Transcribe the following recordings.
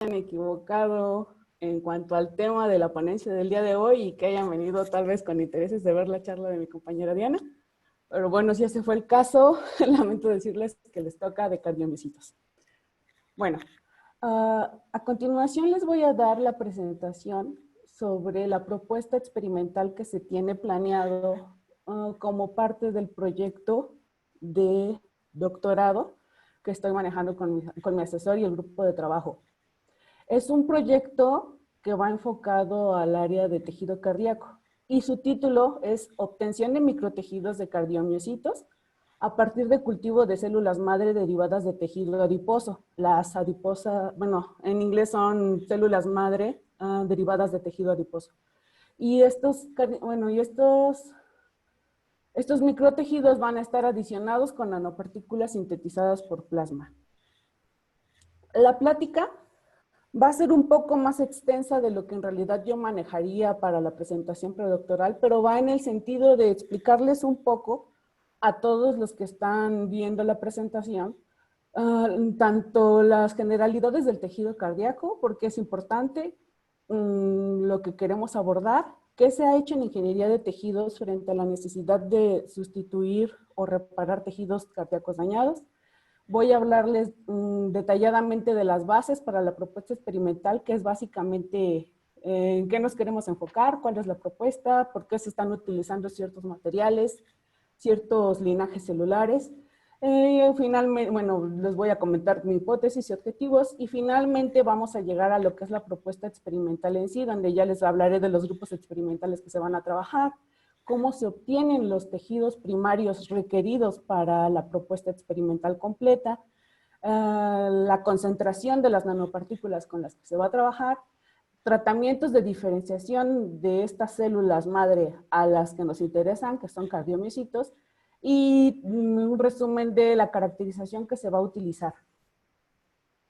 equivocado en cuanto al tema de la ponencia del día de hoy y que hayan venido tal vez con intereses de ver la charla de mi compañera Diana. Pero bueno, si ese fue el caso, lamento decirles que les toca de cardiomiocitos. Bueno, a continuación les voy a dar la presentación sobre la propuesta experimental que se tiene planeado como parte del proyecto de doctorado que estoy manejando con mi asesor y el grupo de trabajo. Es un proyecto que va enfocado al área de tejido cardíaco y su título es Obtención de microtejidos de cardiomiocitos a partir de cultivo de células madre derivadas de tejido adiposo. Las adiposas, bueno, en inglés son células madre derivadas de tejido adiposo. Y estos microtejidos van a estar adicionados con nanopartículas sintetizadas por plasma. La plática va a ser un poco más extensa de lo que en realidad yo manejaría para la presentación predoctoral, pero va en el sentido de explicarles un poco a todos los que están viendo la presentación, tanto las generalidades del tejido cardíaco, porque es importante lo que queremos abordar, qué se ha hecho en ingeniería de tejidos frente a la necesidad de sustituir o reparar tejidos cardíacos dañados. Voy a hablarles detalladamente de las bases para la propuesta experimental, que es básicamente en qué nos queremos enfocar, cuál es la propuesta, por qué se están utilizando ciertos materiales, ciertos linajes celulares. Finalmente, bueno, les voy a comentar mi hipótesis y objetivos y finalmente vamos a llegar a lo que es la propuesta experimental en sí, donde ya les hablaré de los grupos experimentales que se van a trabajar, cómo se obtienen los tejidos primarios requeridos para la propuesta experimental completa, la concentración de las nanopartículas con las que se va a trabajar, tratamientos de diferenciación de estas células madre a las que nos interesan, que son cardiomiocitos, y un resumen de la caracterización que se va a utilizar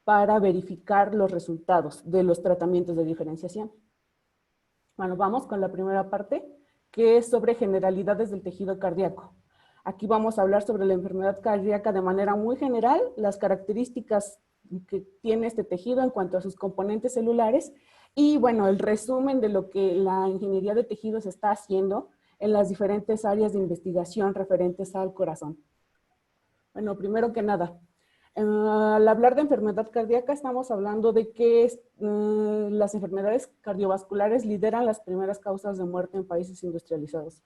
para verificar los resultados de los tratamientos de diferenciación. Bueno, vamos con la primera parte, que es sobre generalidades del tejido cardíaco. Aquí vamos a hablar sobre la enfermedad cardíaca de manera muy general, las características que tiene este tejido en cuanto a sus componentes celulares y, bueno, el resumen de lo que la ingeniería de tejidos está haciendo en las diferentes áreas de investigación referentes al corazón. Bueno, primero que nada, al hablar de enfermedad cardíaca estamos hablando de que las enfermedades cardiovasculares lideran las primeras causas de muerte en países industrializados.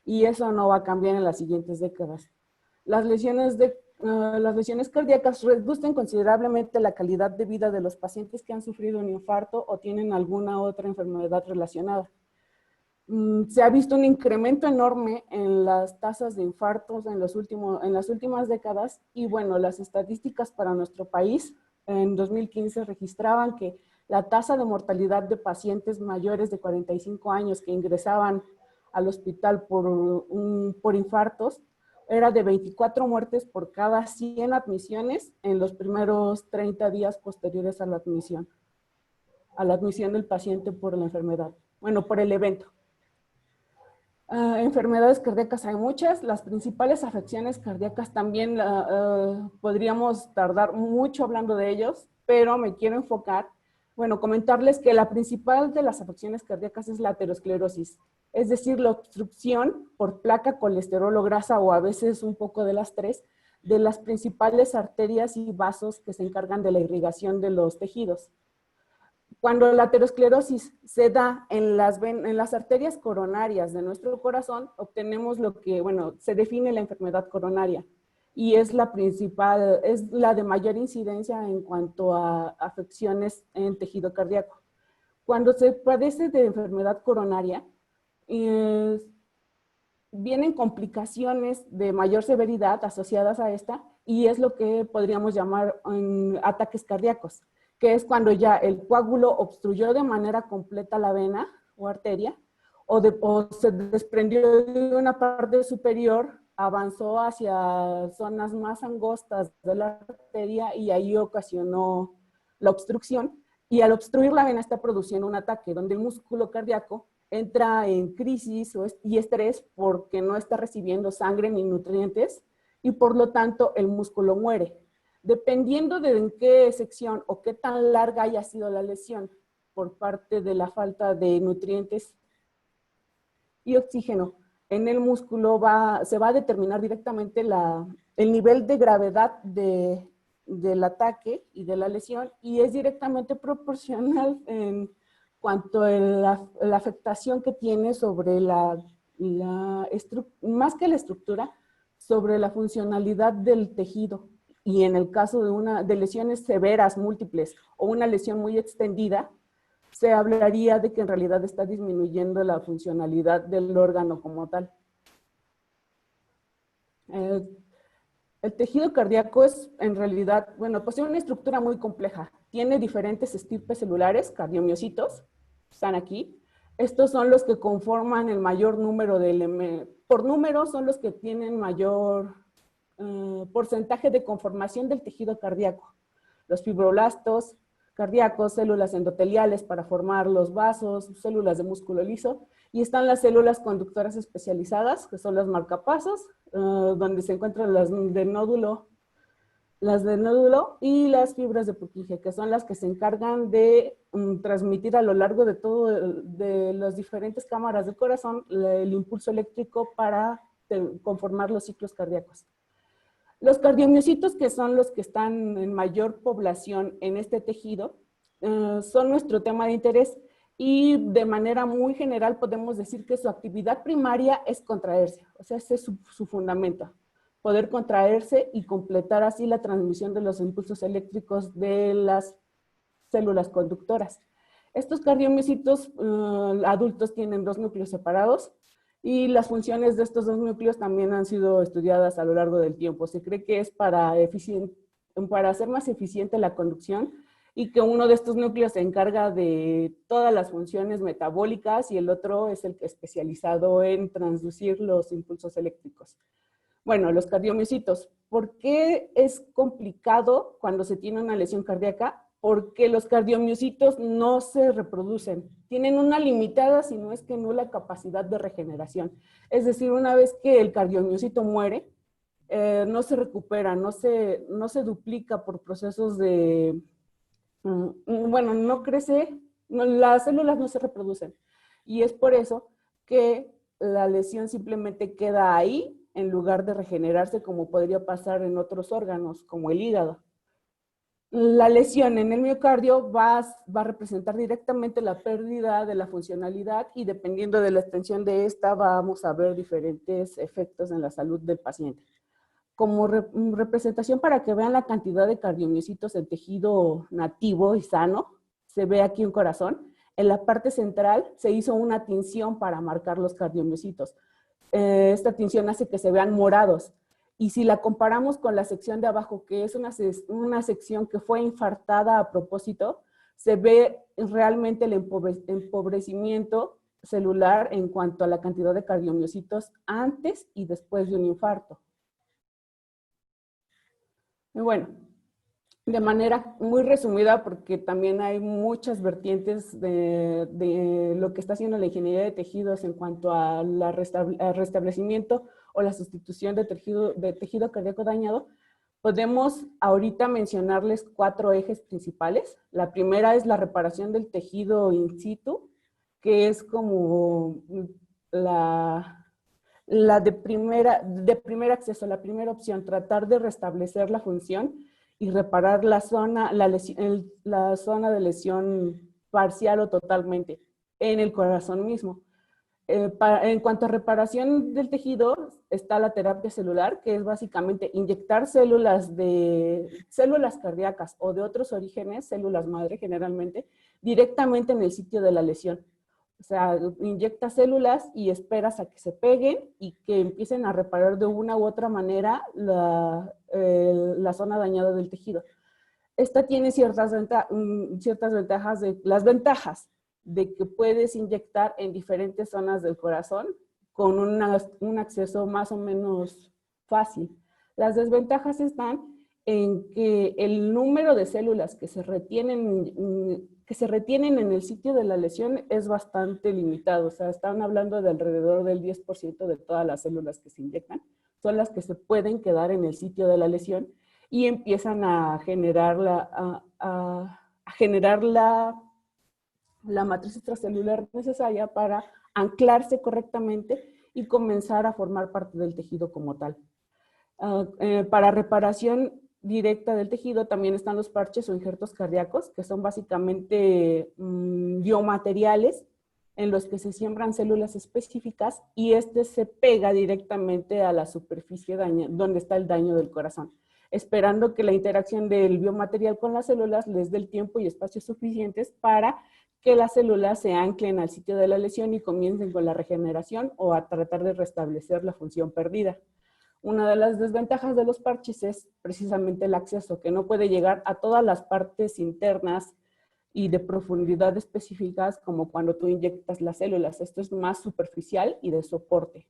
Y eso no va a cambiar en las siguientes décadas. Las lesiones cardíacas reducen considerablemente la calidad de vida de los pacientes que han sufrido un infarto o tienen alguna otra enfermedad relacionada. Se ha visto un incremento enorme en las tasas de infartos en las últimas décadas y bueno, las estadísticas para nuestro país en 2015 registraban que la tasa de mortalidad de pacientes mayores de 45 años que ingresaban al hospital por infartos era de 24 muertes por cada 100 admisiones en los primeros 30 días posteriores a la admisión del paciente por la enfermedad, bueno, por el evento. Enfermedades cardíacas hay muchas, las principales afecciones cardíacas también podríamos tardar mucho hablando de ellos, pero me quiero enfocar, bueno, comentarles que la principal de las afecciones cardíacas es la aterosclerosis, es decir, la obstrucción por placa, colesterol o grasa, o a veces un poco de las tres, de las principales arterias y vasos que se encargan de la irrigación de los tejidos. Cuando la aterosclerosis se da en las arterias coronarias de nuestro corazón, obtenemos lo que, bueno, se define la enfermedad coronaria y es la principal, es la de mayor incidencia en cuanto a afecciones en tejido cardíaco. Cuando se padece de enfermedad coronaria, vienen complicaciones de mayor severidad asociadas a esta y es lo que podríamos llamar ataques cardíacos, que es cuando ya el coágulo obstruyó de manera completa la vena o arteria o se desprendió de una parte superior, avanzó hacia zonas más angostas de la arteria y ahí ocasionó la obstrucción y al obstruir la vena está produciendo un ataque donde el músculo cardíaco entra en crisis y estrés porque no está recibiendo sangre ni nutrientes y por lo tanto el músculo muere. Dependiendo de en qué sección o qué tan larga haya sido la lesión por parte de la falta de nutrientes y oxígeno en el músculo, se va a determinar directamente el nivel de gravedad del ataque y de la lesión, y es directamente proporcional en cuanto a la afectación que tiene sobre más que la estructura, sobre la funcionalidad del tejido. Y en el caso de lesiones severas, múltiples, o una lesión muy extendida, se hablaría de que en realidad está disminuyendo la funcionalidad del órgano como tal. El tejido cardíaco es en realidad, bueno, posee una estructura muy compleja. Tiene diferentes estirpes celulares, cardiomiocitos, están aquí. Estos son los que conforman el mayor número de elementos. Por número son los que tienen mayor porcentaje de conformación del tejido cardíaco. Los fibroblastos cardíacos, células endoteliales para formar los vasos, células de músculo liso, y están las células conductoras especializadas, que son los marcapasos, donde se encuentran las de nódulo y las fibras de Purkinje, que son las que se encargan de transmitir a lo largo de las diferentes cámaras del corazón el impulso eléctrico para conformar los ciclos cardíacos. Los cardiomiocitos, que son los que están en mayor población en este tejido, son nuestro tema de interés, y de manera muy general podemos decir que su actividad primaria es contraerse, o sea, ese es su fundamento, poder contraerse y completar así la transmisión de los impulsos eléctricos de las células conductoras. Estos cardiomiocitos adultos tienen 2 núcleos separados, y las funciones de estos 2 núcleos también han sido estudiadas a lo largo del tiempo. Se cree que es para hacer más eficiente la conducción, y que uno de estos núcleos se encarga de todas las funciones metabólicas y el otro es el que especializado en transducir los impulsos eléctricos. Bueno, los cardiomiocitos. ¿Por qué es complicado cuando se tiene una lesión cardíaca? Porque los cardiomiocitos no se reproducen. Tienen una limitada, si no es que nula, capacidad de regeneración. Es decir, una vez que el cardiomiocito muere, no se recupera, no se duplica por procesos de... bueno, no crece, las células no se reproducen. Y es por eso que la lesión simplemente queda ahí, en lugar de regenerarse como podría pasar en otros órganos, como el hígado. La lesión en el miocardio va a representar directamente la pérdida de la funcionalidad, y dependiendo de la extensión de esta vamos a ver diferentes efectos en la salud del paciente. Como representación, para que vean la cantidad de cardiomiocitos en tejido nativo y sano, se ve aquí un corazón. En la parte central se hizo una tinción para marcar los cardiomiocitos. Esta tinción hace que se vean morados. Y si la comparamos con la sección de abajo, que es una sección que fue infartada a propósito, se ve realmente el empobrecimiento celular en cuanto a la cantidad de cardiomiocitos antes y después de un infarto. Y bueno, de manera muy resumida, porque también hay muchas vertientes de lo que está haciendo la ingeniería de tejidos en cuanto a al restablecimiento o la sustitución de tejido cardíaco dañado, podemos ahorita mencionarles 4 ejes principales. La primera es la reparación del tejido in situ, que es como la de primer acceso, la primera opción, tratar de restablecer la función y reparar la zona de lesión parcial o totalmente en el corazón mismo. En cuanto a reparación del tejido, está la terapia celular, que es básicamente inyectar células cardíacas o de otros orígenes, células madre generalmente, directamente en el sitio de la lesión. O sea, inyectas células y esperas a que se peguen y que empiecen a reparar de una u otra manera la zona dañada del tejido. Esta tiene ciertas ventajas, las ventajas de que puedes inyectar en diferentes zonas del corazón con un acceso más o menos fácil. Las desventajas están en que el número de células que se retienen en el sitio de la lesión es bastante limitado. O sea, están hablando de alrededor del 10% de todas las células que se inyectan son las que se pueden quedar en el sitio de la lesión, y empiezan a generar la matriz extracelular necesaria para anclarse correctamente y comenzar a formar parte del tejido como tal. Para reparación directa del tejido también están los parches o injertos cardíacos, que son básicamente biomateriales en los que se siembran células específicas y este se pega directamente a la superficie donde está el daño del corazón, esperando que la interacción del biomaterial con las células les dé el tiempo y espacio suficientes para que las células se anclen al sitio de la lesión y comiencen con la regeneración o a tratar de restablecer la función perdida. Una de las desventajas de los parches es precisamente el acceso, que no puede llegar a todas las partes internas y de profundidad específicas como cuando tú inyectas las células. Esto es más superficial y de soporte.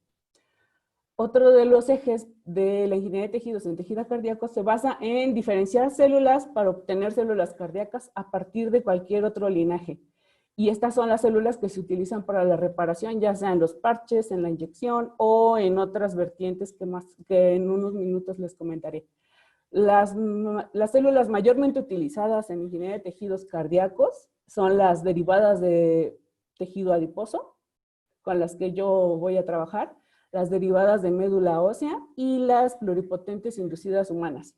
Otro de los ejes de la ingeniería de tejidos en tejido cardíaco se basa en diferenciar células para obtener células cardíacas a partir de cualquier otro linaje. Y estas son las células que se utilizan para la reparación, ya sea en los parches, en la inyección o en otras vertientes que en unos minutos les comentaré. Las células mayormente utilizadas en ingeniería de tejidos cardíacos son las derivadas de tejido adiposo, con las que yo voy a trabajar, las derivadas de médula ósea y las pluripotentes inducidas humanas.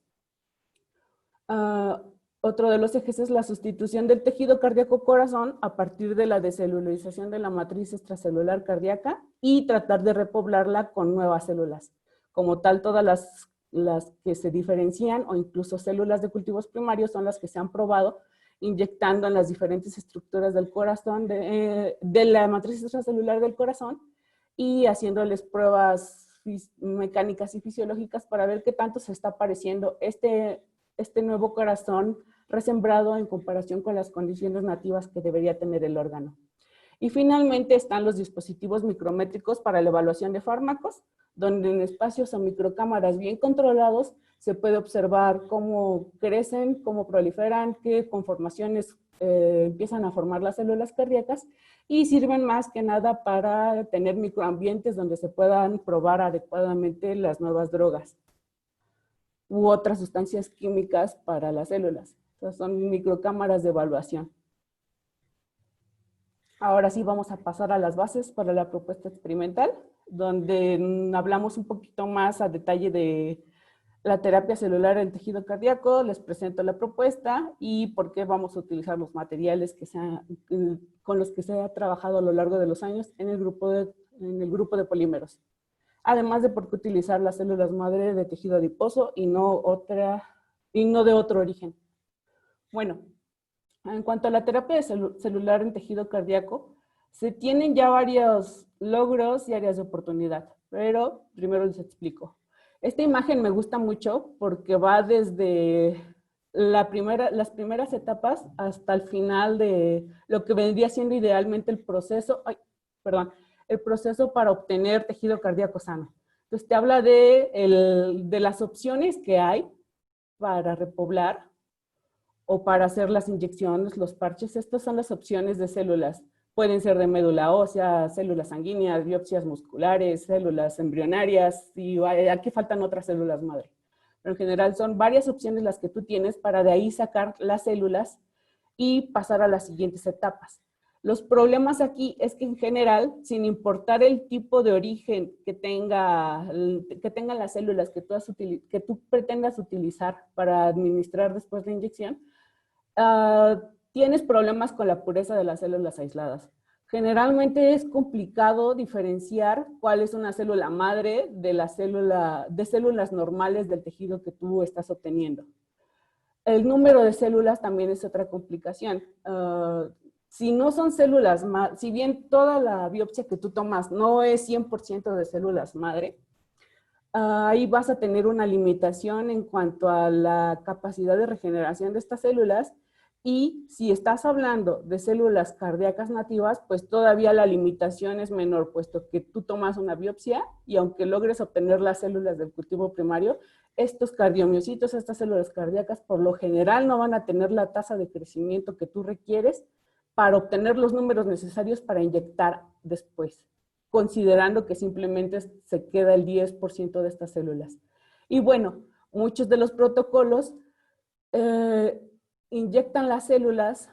Otro de los ejes es la sustitución del tejido cardíaco corazón a partir de la descelularización de la matriz extracelular cardíaca y tratar de repoblarla con nuevas células. Como tal, todas las que se diferencian o incluso células de cultivos primarios son las que se han probado inyectando en las diferentes estructuras del corazón, de la matriz extracelular del corazón y haciéndoles pruebas mecánicas y fisiológicas para ver qué tanto se está pareciendo este nuevo corazón resembrado en comparación con las condiciones nativas que debería tener el órgano. Y finalmente están los dispositivos micrométricos para la evaluación de fármacos, donde en espacios o microcámaras bien controlados se puede observar cómo crecen, cómo proliferan, qué conformaciones empiezan a formar las células cardíacas y sirven más que nada para tener microambientes donde se puedan probar adecuadamente las nuevas drogas u otras sustancias químicas para las células. Entonces son microcámaras de evaluación. Ahora sí vamos a pasar a las bases para la propuesta experimental, donde hablamos un poquito más a detalle de la terapia celular en tejido cardíaco, les presento la propuesta y por qué vamos a utilizar los materiales con los que se ha trabajado a lo largo de los años en el grupo de polímeros. Además de por qué utilizar las células madre de tejido adiposo y no de otro origen. Bueno, en cuanto a la terapia celular en tejido cardíaco, se tienen ya varios logros y áreas de oportunidad, pero primero les explico. Esta imagen me gusta mucho porque va desde las primeras etapas hasta el final de lo que vendría siendo idealmente el proceso para obtener tejido cardíaco sano. Entonces te habla de las opciones que hay para repoblar o para hacer las inyecciones, los parches. Estas son las opciones de células. Pueden ser de médula ósea, células sanguíneas, biopsias musculares, células embrionarias y aquí faltan otras células madre. Pero en general son varias opciones las que tú tienes para de ahí sacar las células y pasar a las siguientes etapas. Los problemas aquí es que en general, sin importar el tipo de origen que tengan las células que tú pretendas utilizar para administrar después la inyección, tienes problemas con la pureza de las células aisladas. Generalmente es complicado diferenciar cuál es una célula madre de células normales del tejido que tú estás obteniendo. El número de células también es otra complicación. Si no son células madre, si bien toda la biopsia que tú tomas no es 100% de células madre, ahí vas a tener una limitación en cuanto a la capacidad de regeneración de estas células. Y si estás hablando de células cardíacas nativas, pues todavía la limitación es menor, puesto que tú tomas una biopsia y aunque logres obtener las células del cultivo primario, estos cardiomiocitos, estas células cardíacas, por lo general no van a tener la tasa de crecimiento que tú requieres para obtener los números necesarios para inyectar después, considerando que simplemente se queda el 10% de estas células. Y bueno, Muchos de los protocolos inyectan las células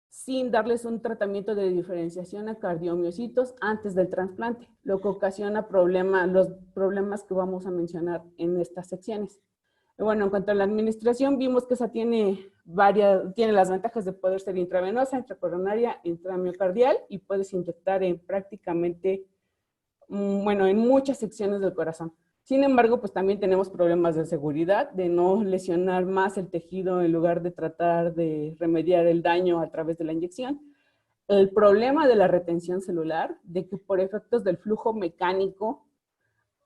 sin darles un tratamiento de diferenciación a cardiomiocitos antes del trasplante, lo que ocasiona los problemas que vamos a mencionar en estas secciones. Bueno, en cuanto a la administración, vimos que esa tiene las ventajas de poder ser intravenosa, intracoronaria, intramiocardial, y puedes inyectar en prácticamente, bueno, en muchas secciones del corazón. Sin embargo, pues también tenemos problemas de seguridad, de no lesionar más el tejido en lugar de tratar de remediar el daño a través de la inyección. El problema de la retención celular, de que por efectos del flujo mecánico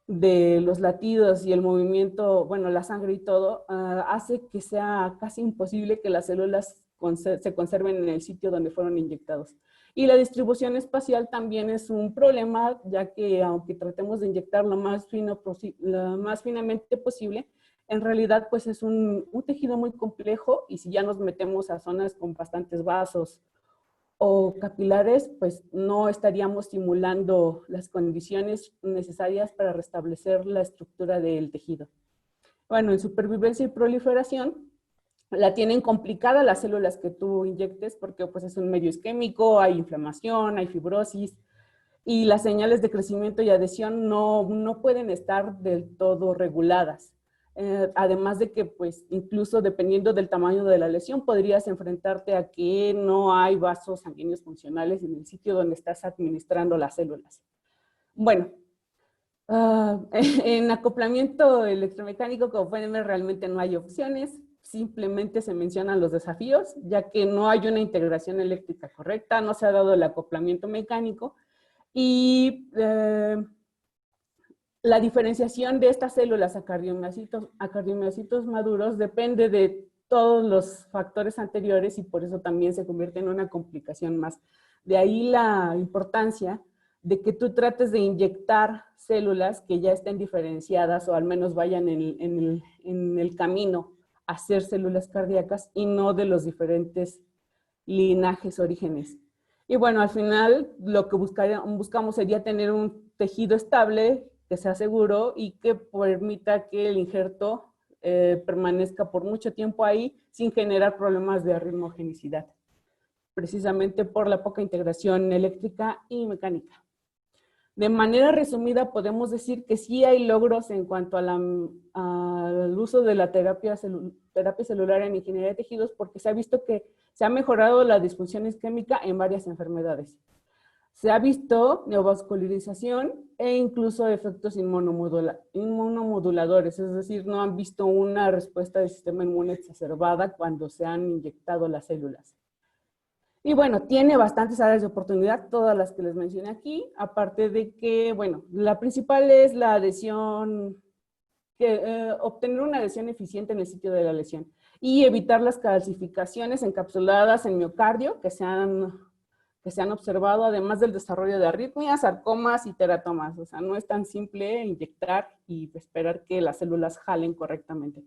de los latidos y el movimiento, bueno, la sangre y todo, hace que sea casi imposible que las células se conserven en el sitio donde fueron inyectados. Y la distribución espacial también es un problema, ya que aunque tratemos de inyectar lo más finamente posible, en realidad pues es un tejido muy complejo, y si ya nos metemos a zonas con bastantes vasos o capilares, pues no estaríamos simulando las condiciones necesarias para restablecer la estructura del tejido. Bueno, en supervivencia y proliferación, la tienen complicada las células que tú inyectes, porque pues es un medio isquémico, hay inflamación, hay fibrosis, y las señales de crecimiento y adhesión no pueden estar del todo reguladas. Además de que, pues, incluso dependiendo del tamaño de la lesión, podrías enfrentarte a que no hay vasos sanguíneos funcionales en el sitio donde estás administrando las células. Bueno, en acoplamiento electromecánico, como pueden ver, realmente no hay opciones. Simplemente se mencionan los desafíos, ya que no hay una integración eléctrica correcta, no se ha dado el acoplamiento mecánico, y la diferenciación de estas células a cardiomiocitos maduros depende de todos los factores anteriores, y por eso también se convierte en una complicación más. De ahí la importancia de que tú trates de inyectar células que ya estén diferenciadas, o al menos vayan en el camino a ser células cardíacas, y no de los diferentes linajes, orígenes. Y bueno, al final lo que buscamos sería tener un tejido estable, que sea seguro y que permita que el injerto permanezca por mucho tiempo ahí sin generar problemas de arritmogenicidad, precisamente por la poca integración eléctrica y mecánica. De manera resumida, podemos decir que sí hay logros en cuanto al uso de la terapia celular en ingeniería de tejidos, porque se ha visto que se ha mejorado la disfunción isquémica en varias enfermedades. Se ha visto neovascularización e incluso efectos inmunomoduladores, es decir, no han visto una respuesta del sistema inmune exacerbada cuando se han inyectado las células. Y bueno, tiene bastantes áreas de oportunidad, todas las que les mencioné aquí, aparte de que, bueno, la principal es la adhesión, obtener una adhesión eficiente en el sitio de la lesión y evitar las calcificaciones encapsuladas en miocardio que se han observado, además del desarrollo de arritmias, sarcomas y teratomas. O sea, no es tan simple inyectar y esperar que las células jalen correctamente.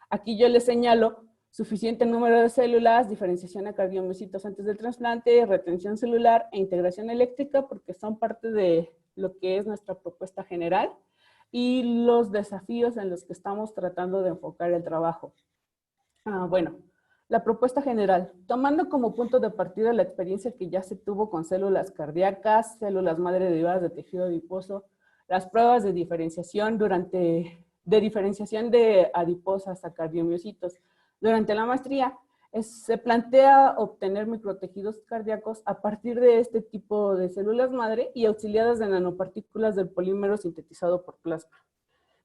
Aquí yo les señalo suficiente número de células, diferenciación a cardiomiocitos antes del trasplante, retención celular e integración eléctrica, porque son parte de lo que es nuestra propuesta general y los desafíos en los que estamos tratando de enfocar el trabajo. Bueno, la propuesta general, tomando como punto de partida la experiencia que ya se tuvo con células cardíacas, células madre derivadas de tejido adiposo, las pruebas de diferenciación de adiposas a cardiomiocitos. Durante la maestría se plantea obtener microtejidos cardíacos a partir de este tipo de células madre y auxiliadas de nanopartículas del polímero sintetizado por plasma.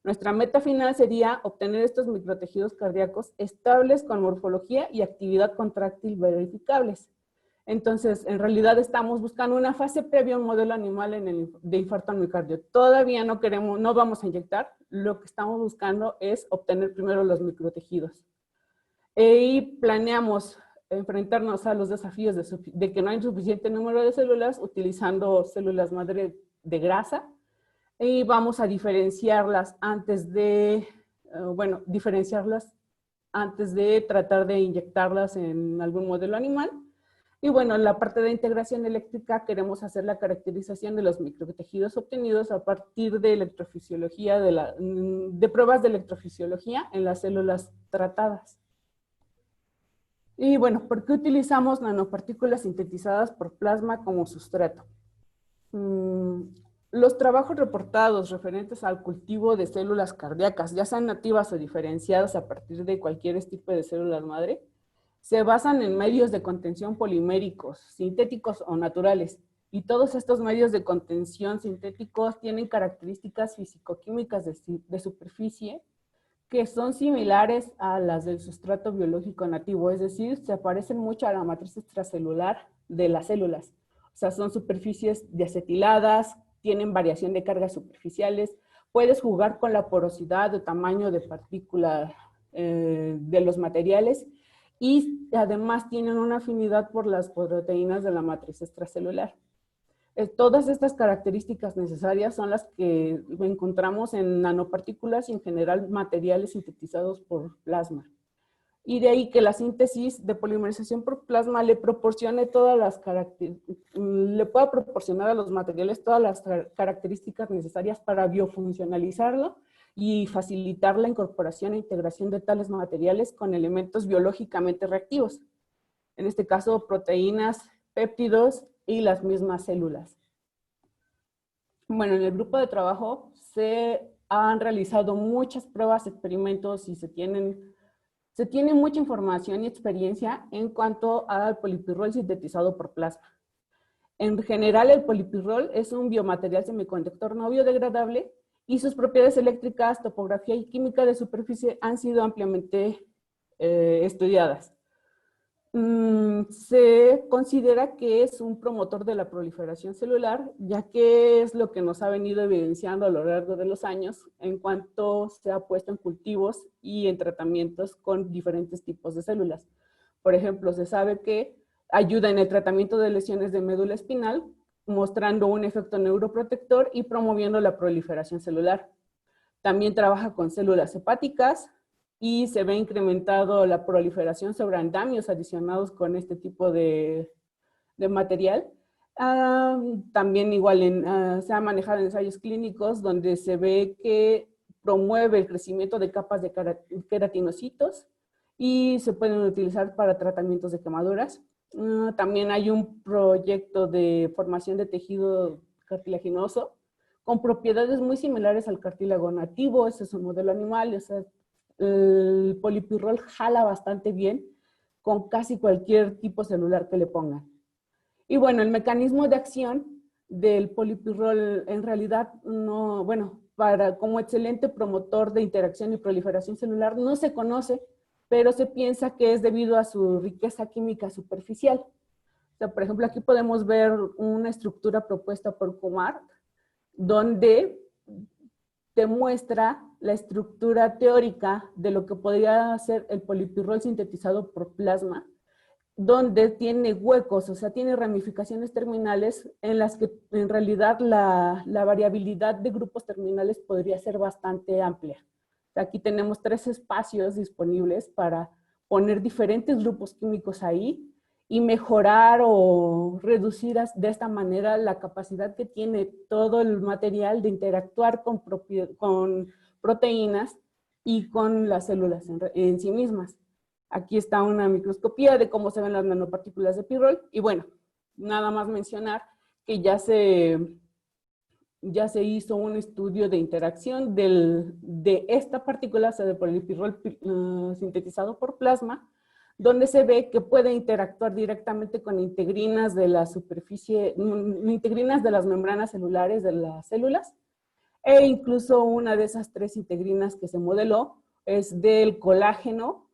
Nuestra meta final sería obtener estos microtejidos cardíacos estables con morfología y actividad contráctil verificables. Entonces, en realidad estamos buscando una fase previa a un modelo animal de infarto al miocardio. Todavía no vamos a inyectar, lo que estamos buscando es obtener primero los microtejidos. Y planeamos enfrentarnos a los desafíos de que no hay suficiente número de células utilizando células madre de grasa, y vamos a diferenciarlas antes de tratar de inyectarlas en algún modelo animal. Y bueno, en la parte de integración eléctrica queremos hacer la caracterización de los microtejidos obtenidos a partir de electrofisiología, de pruebas de electrofisiología en las células tratadas. Y bueno, ¿por qué utilizamos nanopartículas sintetizadas por plasma como sustrato? Los trabajos reportados referentes al cultivo de células cardíacas, ya sean nativas o diferenciadas a partir de cualquier tipo de células madre, se basan en medios de contención poliméricos, sintéticos o naturales. Y todos estos medios de contención sintéticos tienen características fisicoquímicas de superficie que son similares a las del sustrato biológico nativo, es decir, se parecen mucho a la matriz extracelular de las células. O sea, son superficies diacetiladas, tienen variación de cargas superficiales, puedes jugar con la porosidad o tamaño de partícula de los materiales y además tienen una afinidad por las proteínas de la matriz extracelular. Todas estas características necesarias son las que encontramos en nanopartículas y en general materiales sintetizados por plasma. Y de ahí que la síntesis de polimerización por plasma le proporcione todas las le pueda proporcionar a los materiales todas las características necesarias para biofuncionalizarlo y facilitar la incorporación e integración de tales materiales con elementos biológicamente reactivos. En este caso, proteínas, péptidos y las mismas células. Bueno, en el grupo de trabajo se han realizado muchas pruebas, experimentos y se tiene mucha información y experiencia en cuanto al polipirrol sintetizado por plasma. En general, el polipirrol es un biomaterial semiconductor no biodegradable y sus propiedades eléctricas, topografía y química de superficie han sido ampliamente estudiadas. Se considera que es un promotor de la proliferación celular, ya que es lo que nos ha venido evidenciando a lo largo de los años en cuanto se ha puesto en cultivos y en tratamientos con diferentes tipos de células. Por ejemplo, se sabe que ayuda en el tratamiento de lesiones de médula espinal, mostrando un efecto neuroprotector y promoviendo la proliferación celular. También trabaja con células hepáticas, y se ve incrementado la proliferación sobre andamios adicionados con este tipo de material. También igual se ha manejado en ensayos clínicos donde se ve que promueve el crecimiento de capas de queratinocitos y se pueden utilizar para tratamientos de quemaduras. También hay un proyecto de formación de tejido cartilaginoso con propiedades muy similares al cartílago nativo. Ese es un modelo animal, el polipirrol jala bastante bien con casi cualquier tipo celular que le pongan. Y bueno, el mecanismo de acción del polipirrol en realidad no, bueno, como excelente promotor de interacción y proliferación celular no se conoce, pero se piensa que es debido a su riqueza química superficial. O sea, por ejemplo, aquí podemos ver una estructura propuesta por Kumar, donde te muestra la estructura teórica de lo que podría ser el polipirrol sintetizado por plasma, donde tiene huecos, o sea, tiene ramificaciones terminales en las que en realidad la variabilidad de grupos terminales podría ser bastante amplia. Aquí tenemos 3 espacios disponibles para poner diferentes grupos químicos ahí y mejorar o reducir de esta manera la capacidad que tiene todo el material de interactuar con proteínas y con las células en sí mismas. Aquí está una microscopía de cómo se ven las nanopartículas de pirrol. Y bueno, nada más mencionar que ya se hizo un estudio de interacción de esta partícula, o sea, de polipirrol sintetizado por plasma, donde se ve que puede interactuar directamente con integrinas de la superficie, integrinas de las membranas celulares de las células, e incluso una de esas 3 integrinas que se modeló es del colágeno,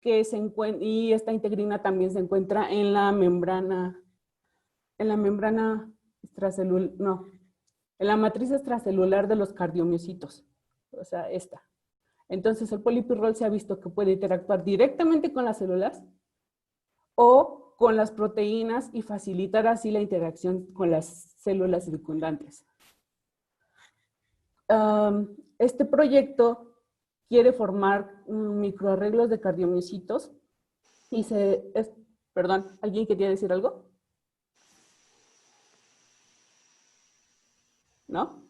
y esta integrina también se encuentra en la membrana extracelular, no, en la matriz extracelular de los cardiomiocitos, o sea, esta. Entonces el polipirrol se ha visto que puede interactuar directamente con las células o con las proteínas y facilitar así la interacción con las células circundantes. Este proyecto quiere formar microarreglos de cardiomiocitos y Perdón, ¿alguien quería decir algo? ¿No?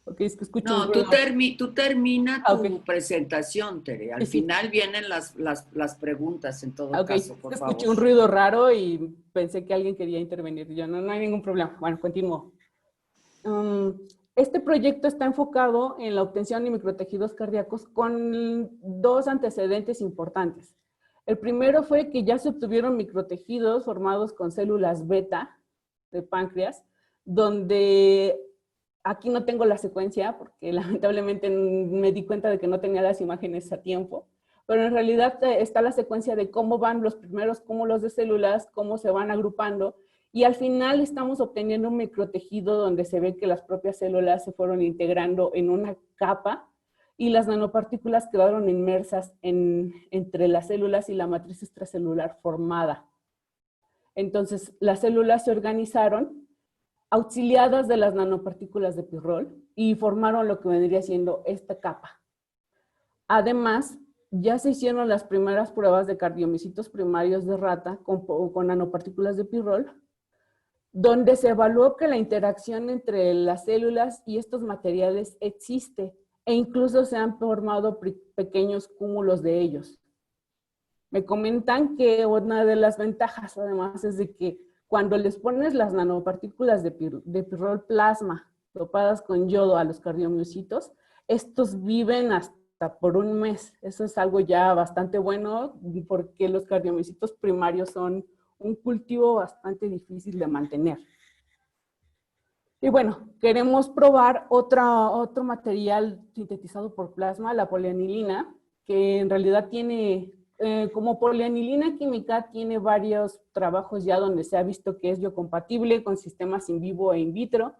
Ok, es que escucho un No, tú, ruido. tú termina Ah, ok. tu presentación, Tere. Sí, Al sí. final vienen las preguntas, en Ah, todo ok, es caso, que por favor. escuché un ruido raro y pensé que alguien quería intervenir. Yo, no, no hay ningún problema. Bueno, continúo. Um, este proyecto está enfocado en la obtención de microtejidos cardíacos con dos antecedentes importantes. El primero fue que ya se obtuvieron microtejidos formados con células beta de páncreas, donde aquí no tengo la secuencia porque lamentablemente me di cuenta de que no tenía las imágenes a tiempo, pero en realidad está la secuencia de cómo van los primeros cúmulos de células, cómo se van agrupando, y al final estamos obteniendo un microtejido donde se ve que las propias células se fueron integrando en una capa y las nanopartículas quedaron inmersas entre las células y la matriz extracelular formada. Entonces, las células se organizaron auxiliadas de las nanopartículas de pirrol y formaron lo que vendría siendo esta capa. Además, ya se hicieron las primeras pruebas de cardiomiocitos primarios de rata con nanopartículas de pirrol, donde se evaluó que la interacción entre las células y estos materiales existe e incluso se han formado pequeños cúmulos de ellos. Me comentan que una de las ventajas además es de que cuando les pones las nanopartículas de pirrol plasma dopadas con yodo a los cardiomiocitos, estos viven hasta por un mes. Eso es algo ya bastante bueno porque los cardiomiocitos primarios son un cultivo bastante difícil de mantener. Y bueno, queremos probar otro material sintetizado por plasma, la polianilina, que en realidad tiene, como polianilina química, tiene varios trabajos ya donde se ha visto que es biocompatible con sistemas in vivo e in vitro.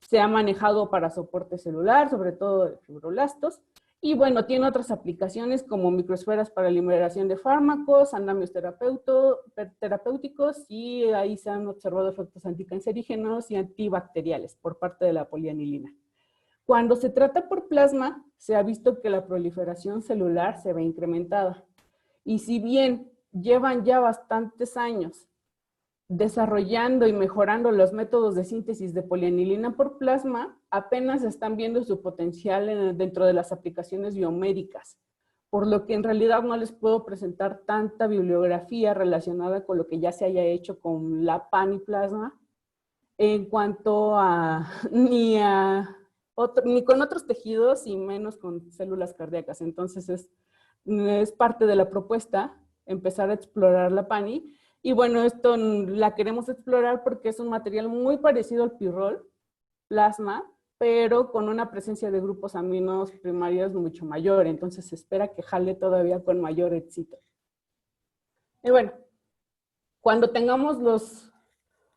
Se ha manejado para soporte celular, sobre todo de fibroblastos. Y bueno, tiene otras aplicaciones como microesferas para liberación de fármacos, andamios terapéuticos y ahí se han observado efectos anticancerígenos y antibacteriales por parte de la polianilina. Cuando se trata por plasma, se ha visto que la proliferación celular se ve incrementada. Y si bien llevan ya bastantes años desarrollando y mejorando los métodos de síntesis de polianilina por plasma, apenas están viendo su potencial dentro de las aplicaciones biomédicas, por lo que en realidad no les puedo presentar tanta bibliografía relacionada con lo que ya se haya hecho con la PAN y plasma, en cuanto a ni con otros tejidos y menos con células cardíacas. Entonces es parte de la propuesta empezar a explorar la PANI. Y bueno, esto la queremos explorar porque es un material muy parecido al pirrol, plasma, pero con una presencia de grupos aminos primarios mucho mayor. Entonces se espera que jale todavía con mayor éxito. Y bueno, cuando tengamos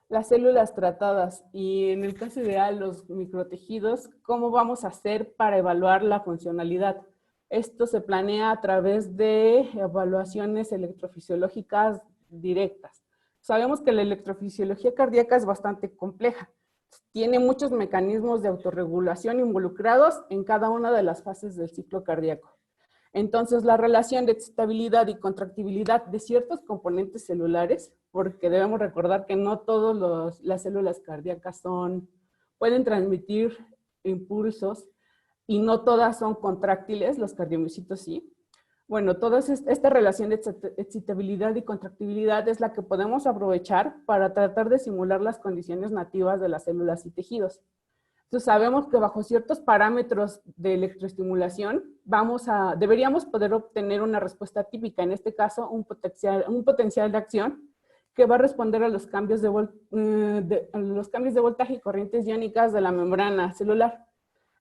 las células tratadas y en el caso ideal los microtejidos, ¿cómo vamos a hacer para evaluar la funcionalidad? Esto se planea a través de evaluaciones electrofisiológicas directas. Sabemos que la electrofisiología cardíaca es bastante compleja. Tiene muchos mecanismos de autorregulación involucrados en cada una de las fases del ciclo cardíaco. Entonces, la relación de excitabilidad y contractibilidad de ciertos componentes celulares, porque debemos recordar que no todas las células cardíacas pueden transmitir impulsos y no todas son contráctiles, los cardiomiocitos sí. Bueno, toda esta relación de excitabilidad y contractibilidad es la que podemos aprovechar para tratar de simular las condiciones nativas de las células y tejidos. Entonces sabemos que bajo ciertos parámetros de electroestimulación deberíamos poder obtener una respuesta típica, en este caso un potencial de acción que va a responder a los cambios de voltaje y corrientes iónicas de la membrana celular.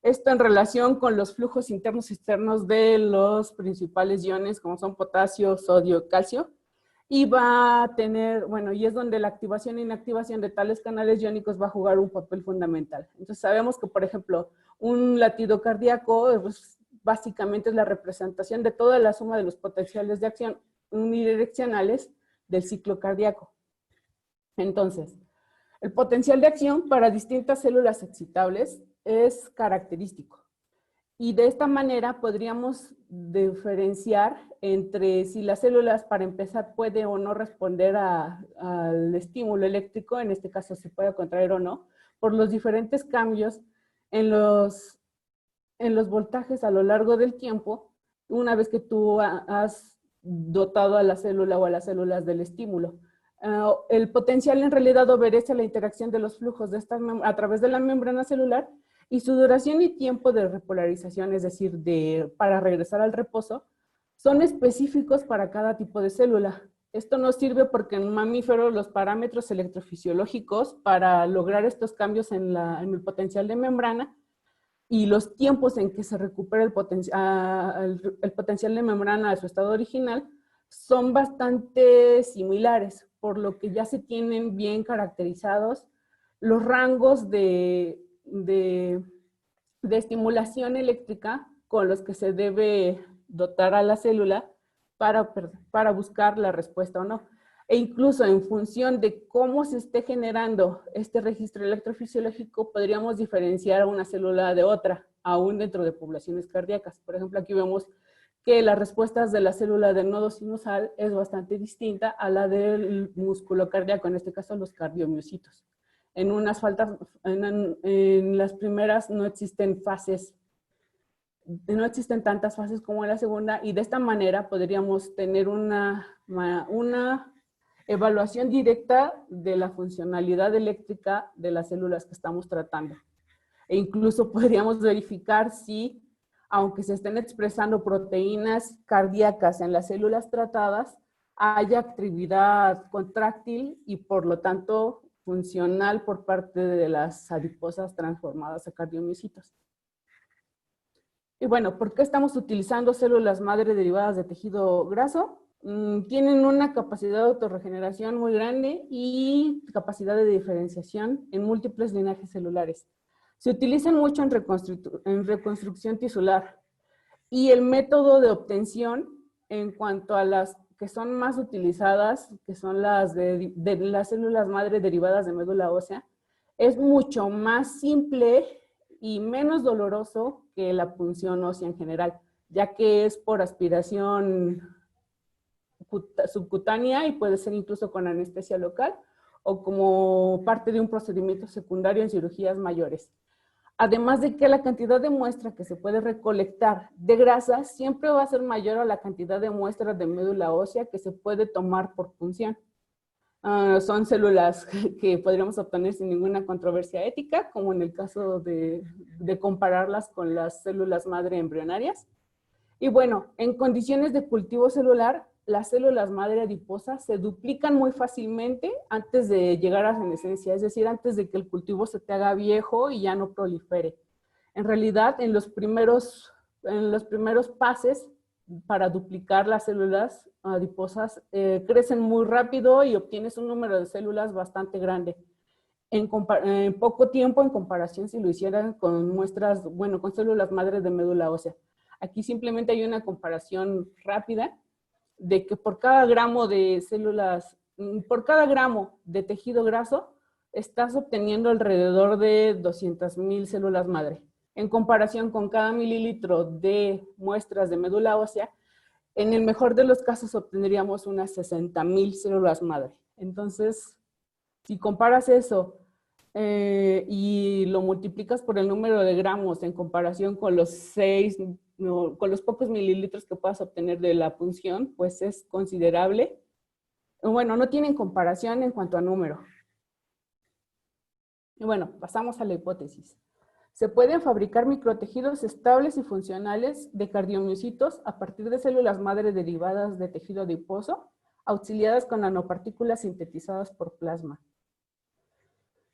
Esto en relación con los flujos internos y externos de los principales iones como son potasio, sodio, calcio, y va a tener, bueno, y es donde la activación e inactivación de tales canales iónicos va a jugar un papel fundamental. Entonces sabemos que, por ejemplo, un latido cardíaco pues, básicamente es la representación de toda la suma de los potenciales de acción unidireccionales del ciclo cardíaco. Entonces, el potencial de acción para distintas células excitables es característico. Y de esta manera podríamos diferenciar entre si las células, para empezar, puede o no responder al estímulo eléctrico, en este caso se puede contraer o no, por los diferentes cambios en los voltajes a lo largo del tiempo, una vez que tú has dotado a la célula o a las células del estímulo. El potencial en realidad obedece a la interacción de los flujos de a través de la membrana celular, y su duración y tiempo de repolarización, es decir, para regresar al reposo, son específicos para cada tipo de célula. Esto nos sirve porque en mamíferos los parámetros electrofisiológicos para lograr estos cambios en el potencial de membrana y los tiempos en que se recupera el potencial de membrana a su estado original son bastante similares, por lo que ya se tienen bien caracterizados los rangos de estimulación eléctrica con los que se debe dotar a la célula para buscar la respuesta o no. E incluso en función de cómo se esté generando este registro electrofisiológico, podríamos diferenciar a una célula de otra, aún dentro de poblaciones cardíacas. Por ejemplo, aquí vemos que las respuestas de la célula del nodo sinusal es bastante distinta a la del músculo cardíaco, en este caso los cardiomiocitos. En las primeras no existen tantas fases como en la segunda, y de esta manera podríamos tener una evaluación directa de la funcionalidad eléctrica de las células que estamos tratando. E incluso podríamos verificar si, aunque se estén expresando proteínas cardíacas en las células tratadas, haya actividad contráctil y por lo tanto funcional por parte de las adiposas transformadas a cardiomiocitos. Y bueno, ¿por qué estamos utilizando células madre derivadas de tejido graso? Tienen una capacidad de autorregeneración muy grande y capacidad de diferenciación en múltiples linajes celulares. Se utilizan mucho en reconstrucción tisular, y el método de obtención en cuanto a las que son más utilizadas, que son las de las células madre derivadas de médula ósea, es mucho más simple y menos doloroso que la punción ósea en general, ya que es por aspiración subcutánea y puede ser incluso con anestesia local o como parte de un procedimiento secundario en cirugías mayores. Además de que la cantidad de muestra que se puede recolectar de grasa siempre va a ser mayor a la cantidad de muestras de médula ósea que se puede tomar por punción. Son células que podríamos obtener sin ninguna controversia ética, como en el caso de compararlas con las células madre embrionarias. Y bueno, en condiciones de cultivo celular, las células madre adiposas se duplican muy fácilmente antes de llegar a senescencia, es decir, antes de que el cultivo se te haga viejo y ya no prolifere. En realidad, en los primeros pases para duplicar las células adiposas, crecen muy rápido y obtienes un número de células bastante grande. En poco tiempo en comparación si lo hicieran con muestras, bueno, con células madres de médula ósea. Aquí simplemente hay una comparación rápida de que por cada gramo de células, por cada gramo de tejido graso, estás obteniendo alrededor de 200,000 células madre. En comparación con cada mililitro de muestras de médula ósea, en el mejor de los casos obtendríamos unas 60,000 células madre. Entonces, si comparas eso y lo multiplicas por el número de gramos en comparación con con los pocos mililitros que puedas obtener de la punción, pues es considerable. Bueno, no tienen comparación en cuanto a número. Y bueno, pasamos a la hipótesis. Se pueden fabricar microtejidos estables y funcionales de cardiomiocitos a partir de células madre derivadas de tejido adiposo, auxiliadas con nanopartículas sintetizadas por plasma.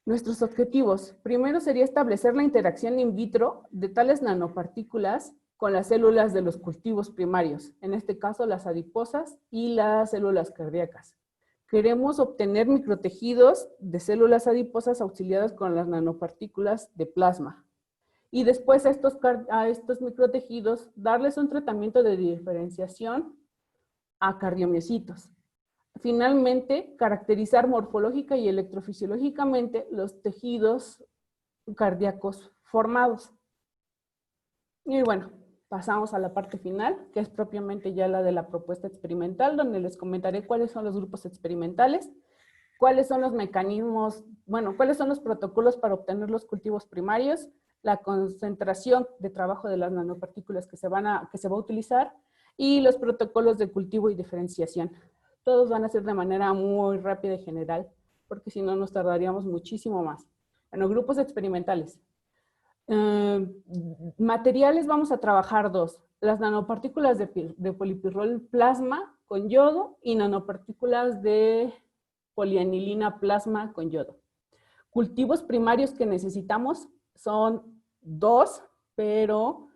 Nuestros objetivos. Primero sería establecer la interacción in vitro de tales nanopartículas con las células de los cultivos primarios, en este caso las adiposas y las células cardíacas. Queremos obtener microtejidos de células adiposas auxiliadas con las nanopartículas de plasma. Y después a estos microtejidos darles un tratamiento de diferenciación a cardiomiocitos. Finalmente, caracterizar morfológica y electrofisiológicamente los tejidos cardíacos formados. Y bueno, pasamos a la parte final, que es propiamente ya la de la propuesta experimental, donde les comentaré cuáles son los grupos experimentales, cuáles son los mecanismos, bueno, cuáles son los protocolos para obtener los cultivos primarios, la concentración de trabajo de las nanopartículas que se va a utilizar y los protocolos de cultivo y diferenciación. Todos van a ser de manera muy rápida y general, porque si no nos tardaríamos muchísimo más. Bueno, grupos experimentales. Materiales vamos a trabajar dos, las nanopartículas de polipirrol plasma con yodo y nanopartículas de polianilina plasma con yodo. Cultivos primarios que necesitamos son dos, pero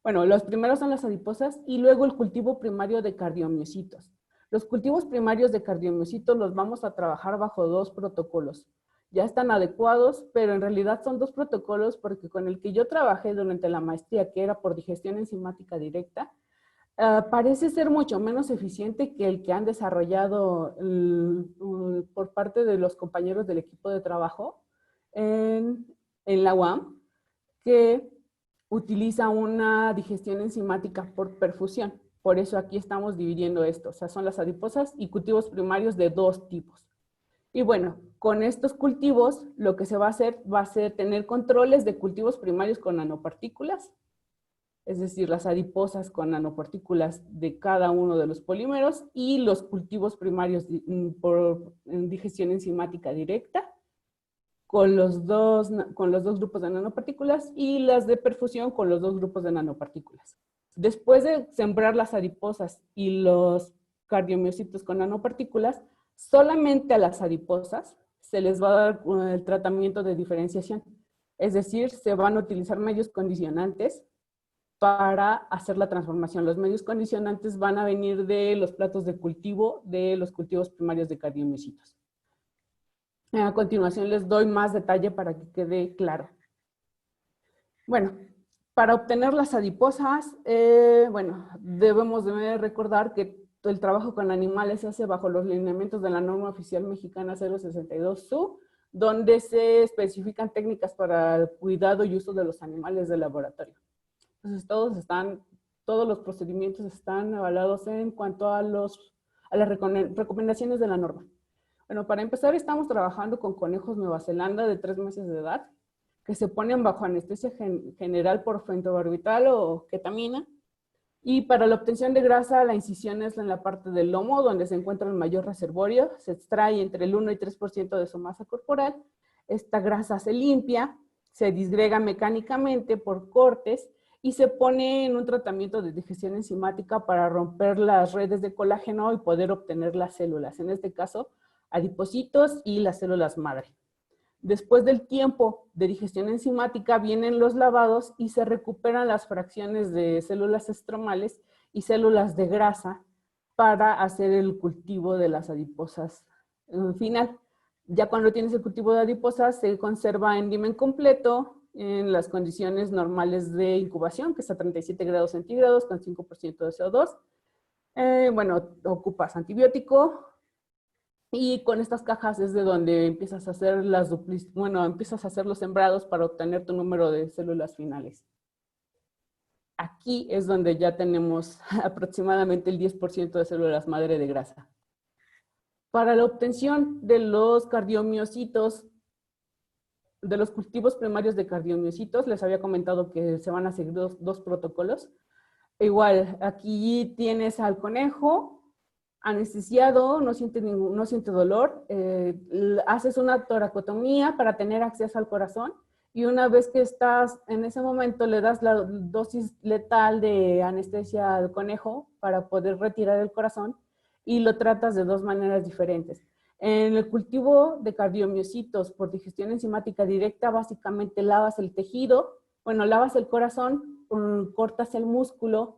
bueno, los primeros son las adiposas y luego el cultivo primario de cardiomiocitos. Los cultivos primarios de cardiomiocitos los vamos a trabajar bajo dos protocolos. Ya están adecuados, pero en realidad son dos protocolos porque con el que yo trabajé durante la maestría, que era por digestión enzimática directa, parece ser mucho menos eficiente que el que han desarrollado por parte de los compañeros del equipo de trabajo en la UAM, que utiliza una digestión enzimática por perfusión. Por eso aquí estamos dividiendo esto. O sea, son las adiposas y cultivos primarios de dos tipos. Y bueno, con estos cultivos lo que se va a ser tener controles de cultivos primarios con nanopartículas, es decir, las adiposas con nanopartículas de cada uno de los polímeros y los cultivos primarios por digestión enzimática directa con los dos grupos de nanopartículas y las de perfusión con los dos grupos de nanopartículas. Después de sembrar las adiposas y los cardiomiocitos con nanopartículas, solamente a las adiposas se les va a dar el tratamiento de diferenciación. Es decir, se van a utilizar medios condicionantes para hacer la transformación. Los medios condicionantes van a venir de los platos de cultivo de los cultivos primarios de cardiomiocitos. A continuación les doy más detalle para que quede claro. Bueno, para obtener las adiposas, bueno, debemos de recordar que el trabajo con animales se hace bajo los lineamientos de la norma oficial mexicana 062-SU, donde se especifican técnicas para el cuidado y uso de los animales de laboratorio. Entonces todos los procedimientos están avalados en cuanto a las recomendaciones de la norma. Bueno, para empezar estamos trabajando con conejos Nueva Zelanda de 3 meses de edad, que se ponen bajo anestesia general por fentobarbital o ketamina. Y para la obtención de grasa, la incisión es en la parte del lomo, donde se encuentra el mayor reservorio. Se extrae entre el 1 y 3% de su masa corporal. Esta grasa se limpia, se disgrega mecánicamente por cortes y se pone en un tratamiento de digestión enzimática para romper las redes de colágeno y poder obtener las células. En este caso, adipocitos y las células madre. Después del tiempo de digestión enzimática vienen los lavados y se recuperan las fracciones de células estromales y células de grasa para hacer el cultivo de las adiposas final. Ya cuando tienes el cultivo de adiposas se conserva en dimen completo en las condiciones normales de incubación, que es a 37 grados centígrados con 5% de CO2. Bueno, ocupas antibiótico, y con estas cajas es de donde empiezas a hacer empiezas a hacer los sembrados para obtener tu número de células finales. Aquí es donde ya tenemos aproximadamente el 10% de células madre de grasa. Para la obtención de los cardiomiocitos, de los cultivos primarios de cardiomiocitos, les había comentado que se van a seguir dos protocolos. Igual, aquí tienes al conejo anestesiado, no siente dolor, haces una toracotomía para tener acceso al corazón y una vez que estás en ese momento le das la dosis letal de anestesia al conejo para poder retirar el corazón y lo tratas de dos maneras diferentes. En el cultivo de cardiomiocitos por digestión enzimática directa, básicamente lavas el tejido, lavas el corazón, cortas el músculo,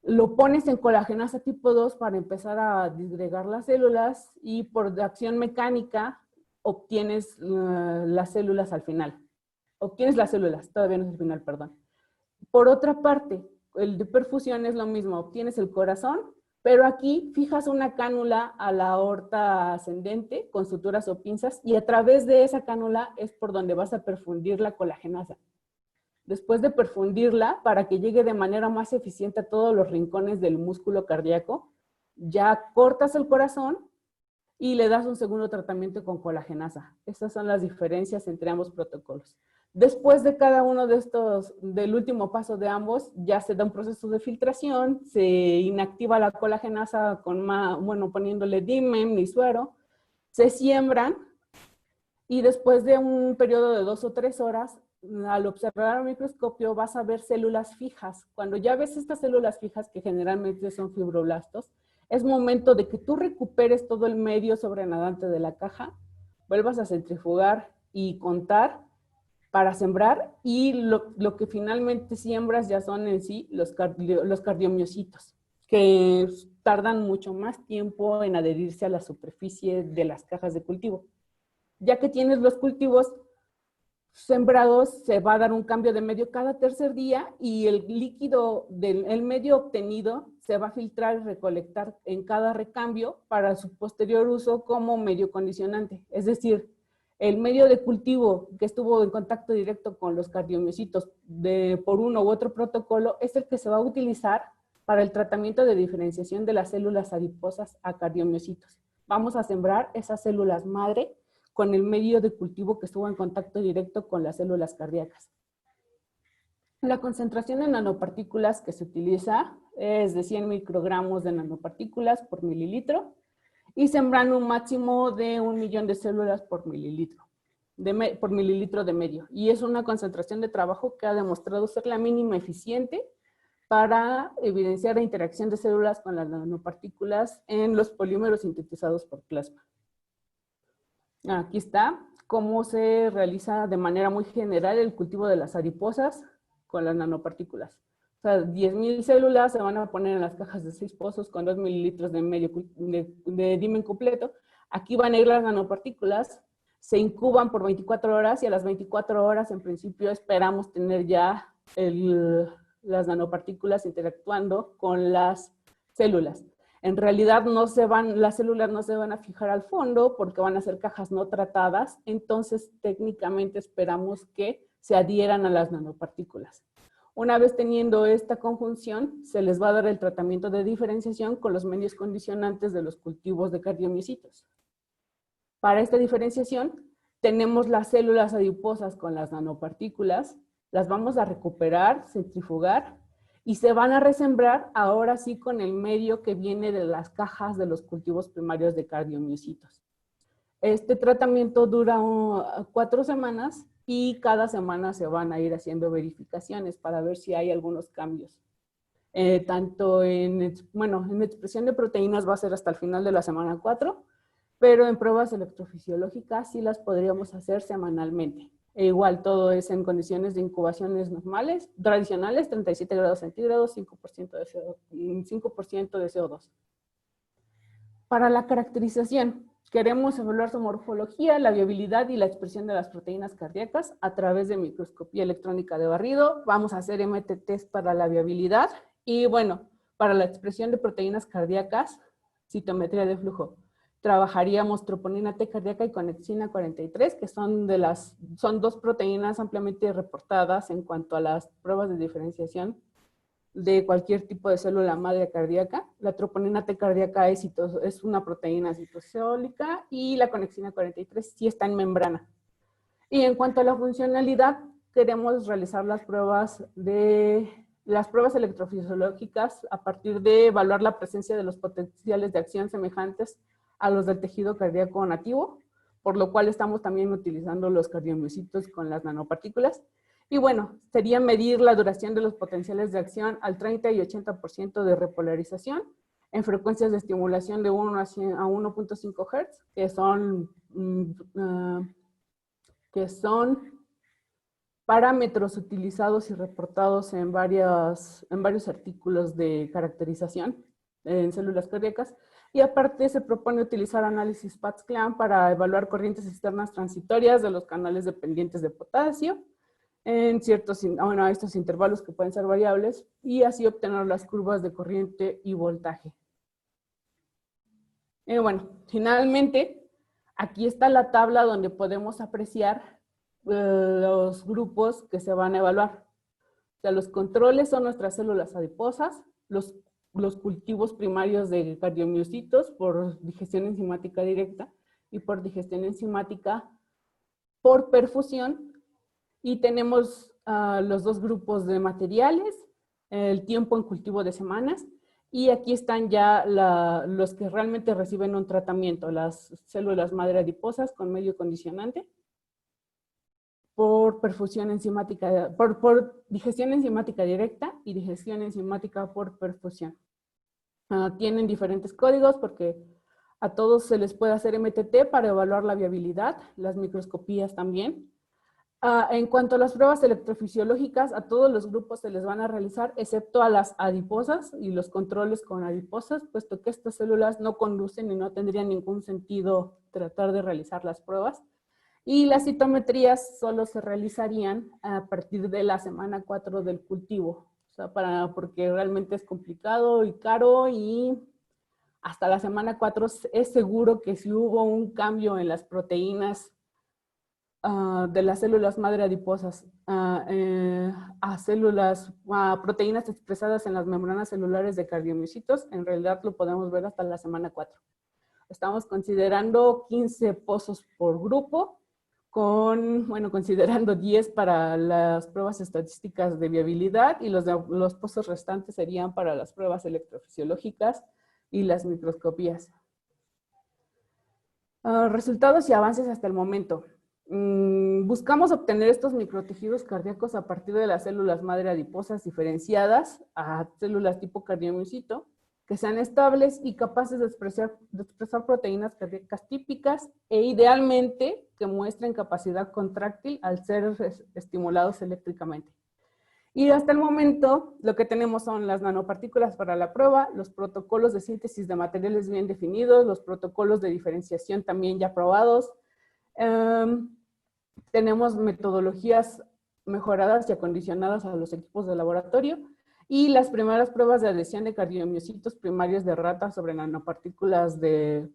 lo pones en colagenasa tipo 2 para empezar a disgregar las células y por acción mecánica obtienes las células al final. Obtienes las células, todavía no es el final, perdón. Por otra parte, el de perfusión es lo mismo, obtienes el corazón, pero aquí fijas una cánula a la aorta ascendente con suturas o pinzas y a través de esa cánula es por donde vas a perfundir la colagenasa. después de perfundirla para que llegue de manera más eficiente a todos los rincones del músculo cardíaco, ya cortas el corazón y le das un segundo tratamiento con colagenasa. Estas son las diferencias entre ambos protocolos. Después de cada uno de estos, del último paso de ambos, ya se da un proceso de filtración, se inactiva la colagenasa poniéndole dimen y suero, se siembran y después de un periodo de 2 o 3 horas, al observar al microscopio vas a ver células fijas. Cuando ya ves estas células fijas, que generalmente son fibroblastos, es momento de que tú recuperes todo el medio sobrenadante de la caja, vuelvas a centrifugar y contar para sembrar, y lo que finalmente siembras ya son en sí los cardiomiocitos, que tardan mucho más tiempo en adherirse a la superficie de las cajas de cultivo. Ya que tienes los cultivos sembrados, se va a dar un cambio de medio cada tercer día y el líquido del medio obtenido se va a filtrar y recolectar en cada recambio para su posterior uso como medio condicionante. Es decir, el medio de cultivo que estuvo en contacto directo con los cardiomiocitos por uno u otro protocolo es el que se va a utilizar para el tratamiento de diferenciación de las células adiposas a cardiomiocitos. Vamos a sembrar esas células madre con el medio de cultivo que estuvo en contacto directo con las células cardíacas. La concentración de nanopartículas que se utiliza es de 100 microgramos de nanopartículas por mililitro y sembran un máximo de 1 millón de células por mililitro, por mililitro de medio. Y es una concentración de trabajo que ha demostrado ser la mínima eficiente para evidenciar la interacción de células con las nanopartículas en los polímeros sintetizados por plasma. Aquí está cómo se realiza de manera muy general el cultivo de las adiposas con las nanopartículas. O sea, 10,000 células se van a poner en las cajas de 6 pozos con 2 mililitros de dimen completo. Aquí van a ir las nanopartículas, se incuban por 24 horas y a las 24 horas en principio esperamos tener ya las nanopartículas interactuando con las células. En realidad las células no se van a fijar al fondo porque van a ser cajas no tratadas, entonces técnicamente esperamos que se adhieran a las nanopartículas. Una vez teniendo esta conjunción, se les va a dar el tratamiento de diferenciación con los medios condicionantes de los cultivos de cardiomiocitos. Para esta diferenciación, tenemos las células adiposas con las nanopartículas, las vamos a recuperar, centrifugar, y se van a resembrar ahora sí con el medio que viene de las cajas de los cultivos primarios de cardiomiocitos. Este tratamiento dura 4 semanas y cada semana se van a ir haciendo verificaciones para ver si hay algunos cambios. Tanto en expresión de proteínas va a ser hasta el final de la semana 4, pero en pruebas electrofisiológicas sí las podríamos hacer semanalmente. E igual todo es en condiciones de incubaciones normales, tradicionales, 37 grados centígrados, 5% de CO2. Para la caracterización, queremos evaluar su morfología, la viabilidad y la expresión de las proteínas cardíacas a través de microscopía electrónica de barrido. Vamos a hacer MTTs para la viabilidad y bueno, para la expresión de proteínas cardíacas, citometría de flujo. Trabajaríamos troponina T cardíaca y conexina 43, que son 2 proteínas ampliamente reportadas en cuanto a las pruebas de diferenciación de cualquier tipo de célula madre cardíaca. La troponina T cardíaca es una proteína citosólica y la conexina 43 sí está en membrana. Y en cuanto a la funcionalidad, queremos realizar las pruebas electrofisiológicas a partir de evaluar la presencia de los potenciales de acción semejantes a los del tejido cardíaco nativo, por lo cual estamos también utilizando los cardiomiocitos con las nanopartículas. Y bueno, sería medir la duración de los potenciales de acción al 30 y 80% de repolarización en frecuencias de estimulación de 1 a 1.5 Hz, que son parámetros utilizados y reportados en varios artículos de caracterización en células cardíacas. Y aparte se propone utilizar análisis PATS-CLAN para evaluar corrientes externas transitorias de los canales dependientes de potasio en estos intervalos que pueden ser variables y así obtener las curvas de corriente y voltaje. Y bueno, finalmente, aquí está la tabla donde podemos apreciar los grupos que se van a evaluar. O sea, los controles son nuestras células adiposas, los cultivos primarios de cardiomiocitos por digestión enzimática directa y por digestión enzimática por perfusión. Y tenemos los dos grupos de materiales, el tiempo en cultivo de semanas, y aquí están ya los que realmente reciben un tratamiento, las células madre adiposas con medio condicionante, por perfusión enzimática, por digestión enzimática directa y digestión enzimática por perfusión. Tienen diferentes códigos porque a todos se les puede hacer MTT para evaluar la viabilidad, las microscopías también. En cuanto a las pruebas electrofisiológicas, a todos los grupos se les van a realizar, excepto a las adiposas y los controles con adiposas, puesto que estas células no conducen y no tendrían ningún sentido tratar de realizar las pruebas. Y las citometrías solo se realizarían a partir de la semana 4 del cultivo, o sea, porque realmente es complicado y caro, y hasta la semana 4 es seguro que si hubo un cambio en las proteínas de las células madre adiposas a proteínas expresadas en las membranas celulares de cardiomiocitos, en realidad lo podemos ver hasta la semana 4. Estamos considerando 15 pozos por grupo, considerando 10 para las pruebas estadísticas de viabilidad, y los pozos restantes serían para las pruebas electrofisiológicas y las microscopías. Resultados y avances hasta el momento. Buscamos obtener estos microtejidos cardíacos a partir de las células madre adiposas diferenciadas a células tipo cardiomiocito, que sean estables y capaces de expresar proteínas cardíacas típicas e idealmente que muestren capacidad contráctil al ser estimulados eléctricamente. Y hasta el momento lo que tenemos son las nanopartículas para la prueba, los protocolos de síntesis de materiales bien definidos, los protocolos de diferenciación también ya aprobados. Tenemos metodologías mejoradas y acondicionadas a los equipos de laboratorio, y las primeras pruebas de adhesión de cardiomiocitos primarios de rata sobre nanopartículas de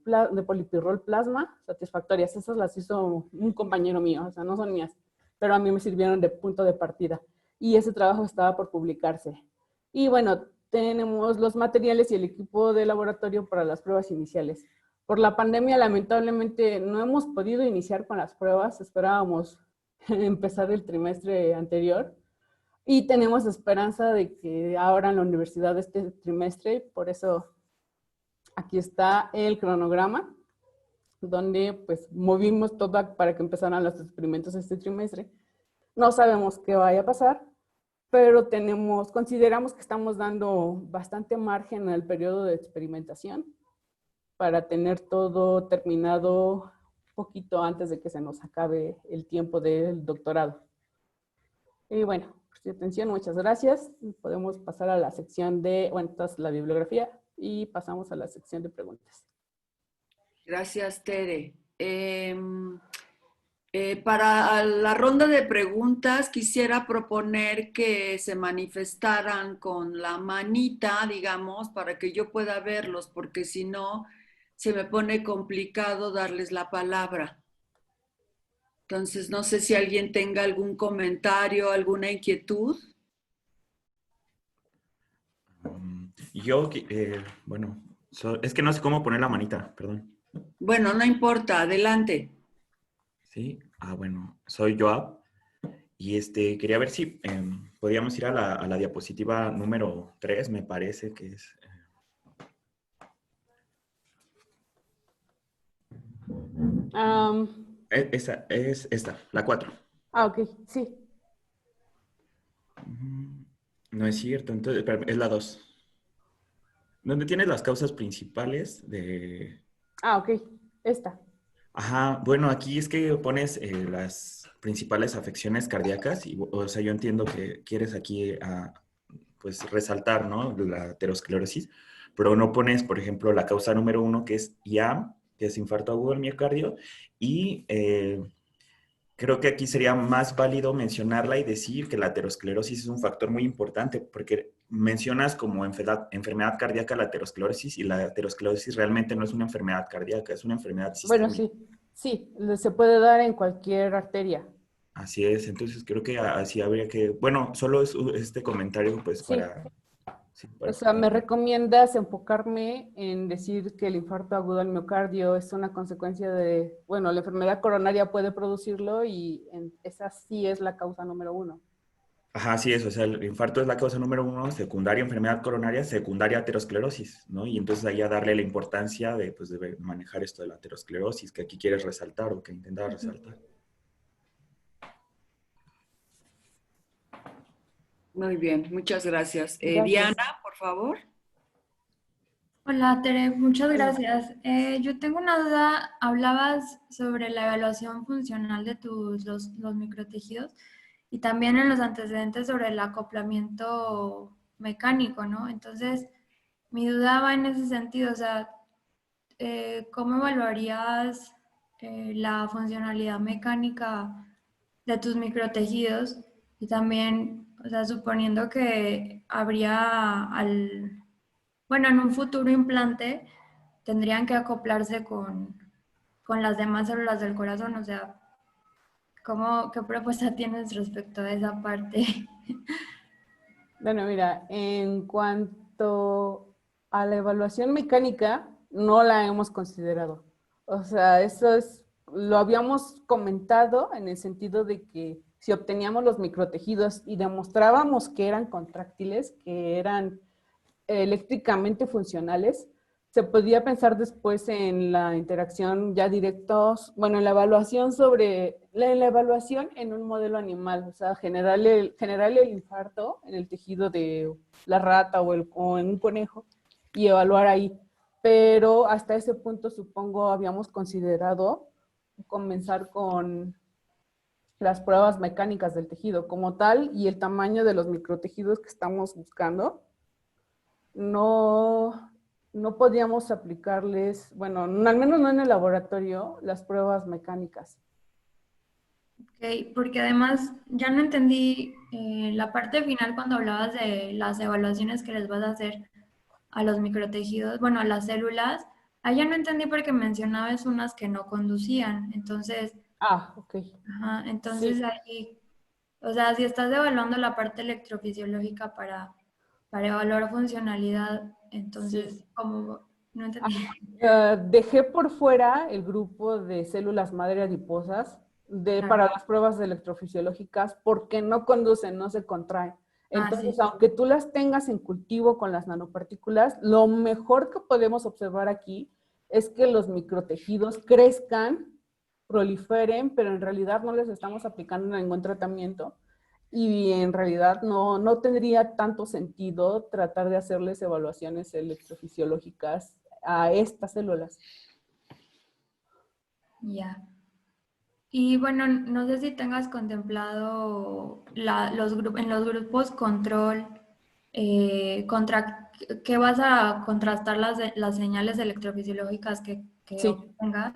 polipirrol plasma satisfactorias. Esas las hizo un compañero mío, o sea, no son mías, pero a mí me sirvieron de punto de partida. Y ese trabajo estaba por publicarse. Y bueno, tenemos los materiales y el equipo de laboratorio para las pruebas iniciales. Por la pandemia, lamentablemente, no hemos podido iniciar con las pruebas. Esperábamos empezar el trimestre anterior. Y tenemos esperanza de que ahora en la universidad este trimestre, por eso aquí está el cronograma, donde pues movimos todo para que empezaran los experimentos este trimestre. No sabemos qué vaya a pasar, pero consideramos que estamos dando bastante margen al periodo de experimentación para tener todo terminado un poquito antes de que se nos acabe el tiempo del doctorado. Y bueno, por su atención, muchas gracias. Podemos pasar a la sección de, entonces la bibliografía, y pasamos a la sección de preguntas. Gracias, Tere. Para la ronda de preguntas quisiera proponer que se manifestaran con la manita, digamos, para que yo pueda verlos, porque si no, se me pone complicado darles la palabra. Entonces, no sé si alguien tenga algún comentario, alguna inquietud. Es que no sé cómo poner la manita, perdón. Bueno, no importa, adelante. Sí, bueno, soy Joab, y quería ver si podíamos ir a la diapositiva número 3, me parece que es. Esa es esta, la 4. Ok, sí. No es cierto, entonces, es la 2. Donde tienes las causas principales de... Ok, esta. Ajá, bueno, aquí es que pones las principales afecciones cardíacas, y, o sea, yo entiendo que quieres aquí pues resaltar, ¿no?, la aterosclerosis, pero no pones, por ejemplo, la causa número 1, que es IAM, que es infarto agudo del miocardio, y creo que aquí sería más válido mencionarla y decir que la aterosclerosis es un factor muy importante, porque mencionas como enfermedad cardíaca la aterosclerosis, y la aterosclerosis realmente no es una enfermedad cardíaca, es una enfermedad sistémica. Bueno, sí, se puede dar en cualquier arteria. Así es, entonces creo que así habría que, bueno, solo es este comentario pues Sí, para... Sí, o sea, me recomiendas enfocarme en decir que el infarto agudo al miocardio es una consecuencia de, bueno, la enfermedad coronaria puede producirlo y esa sí es la causa número uno. Ajá, sí es, o sea, el infarto es la causa número uno, secundaria enfermedad coronaria, secundaria aterosclerosis, ¿no? Y entonces ahí a darle la importancia de, pues, de manejar esto de la aterosclerosis que aquí quieres resaltar o que intentas resaltar. Muy bien, muchas gracias. Gracias. Diana, por favor. Hola, Tere, muchas Hola. gracias. Yo tengo una duda. Hablabas sobre la evaluación funcional de los microtejidos y también en los antecedentes sobre el acoplamiento mecánico, ¿no? Entonces, mi duda va en ese sentido, o sea, ¿cómo evaluarías la funcionalidad mecánica de tus microtejidos? Y también, o sea, suponiendo que habría bueno, en un futuro implante tendrían que acoplarse con las demás células del corazón, o sea, ¿qué propuesta tienes respecto a esa parte? Bueno, mira, en cuanto a la evaluación mecánica, no la hemos considerado. O sea, lo habíamos comentado en el sentido de que si obteníamos los microtejidos y demostrábamos que eran contráctiles, que eran eléctricamente funcionales, se podía pensar después en la interacción ya directos, bueno, en la evaluación la evaluación en un modelo animal, o sea, generar el infarto en el tejido de la rata o en un conejo y evaluar ahí. Pero hasta ese punto supongo habíamos considerado comenzar con las pruebas mecánicas del tejido como tal y el tamaño de los microtejidos que estamos buscando. No podíamos aplicarles, bueno, al menos no en el laboratorio, las pruebas mecánicas. Ok, porque además ya no entendí la parte final cuando hablabas de las evaluaciones que les vas a hacer a los microtejidos, bueno, a las células. Allá no entendí porque mencionabas unas que no conducían, entonces, Ah, ok. ajá, entonces Sí, ahí, o sea, si estás evaluando la parte electrofisiológica para evaluar funcionalidad, sí. entonces, como, no entendí. Dejé por fuera el grupo de células madre adiposas Claro. para las pruebas electrofisiológicas porque no conducen, no se contraen. Ah, sí, Entonces, sí. aunque tú las tengas en cultivo con las nanopartículas, lo mejor que podemos observar aquí es que los microtejidos crezcan, proliferen, pero en realidad no les estamos aplicando ningún tratamiento y en realidad no tendría tanto sentido tratar de hacerles evaluaciones electrofisiológicas a estas células. Ya. Y bueno, no sé si tengas contemplado en los grupos control, contra qué vas a contrastar las señales electrofisiológicas que Sí, obtengas.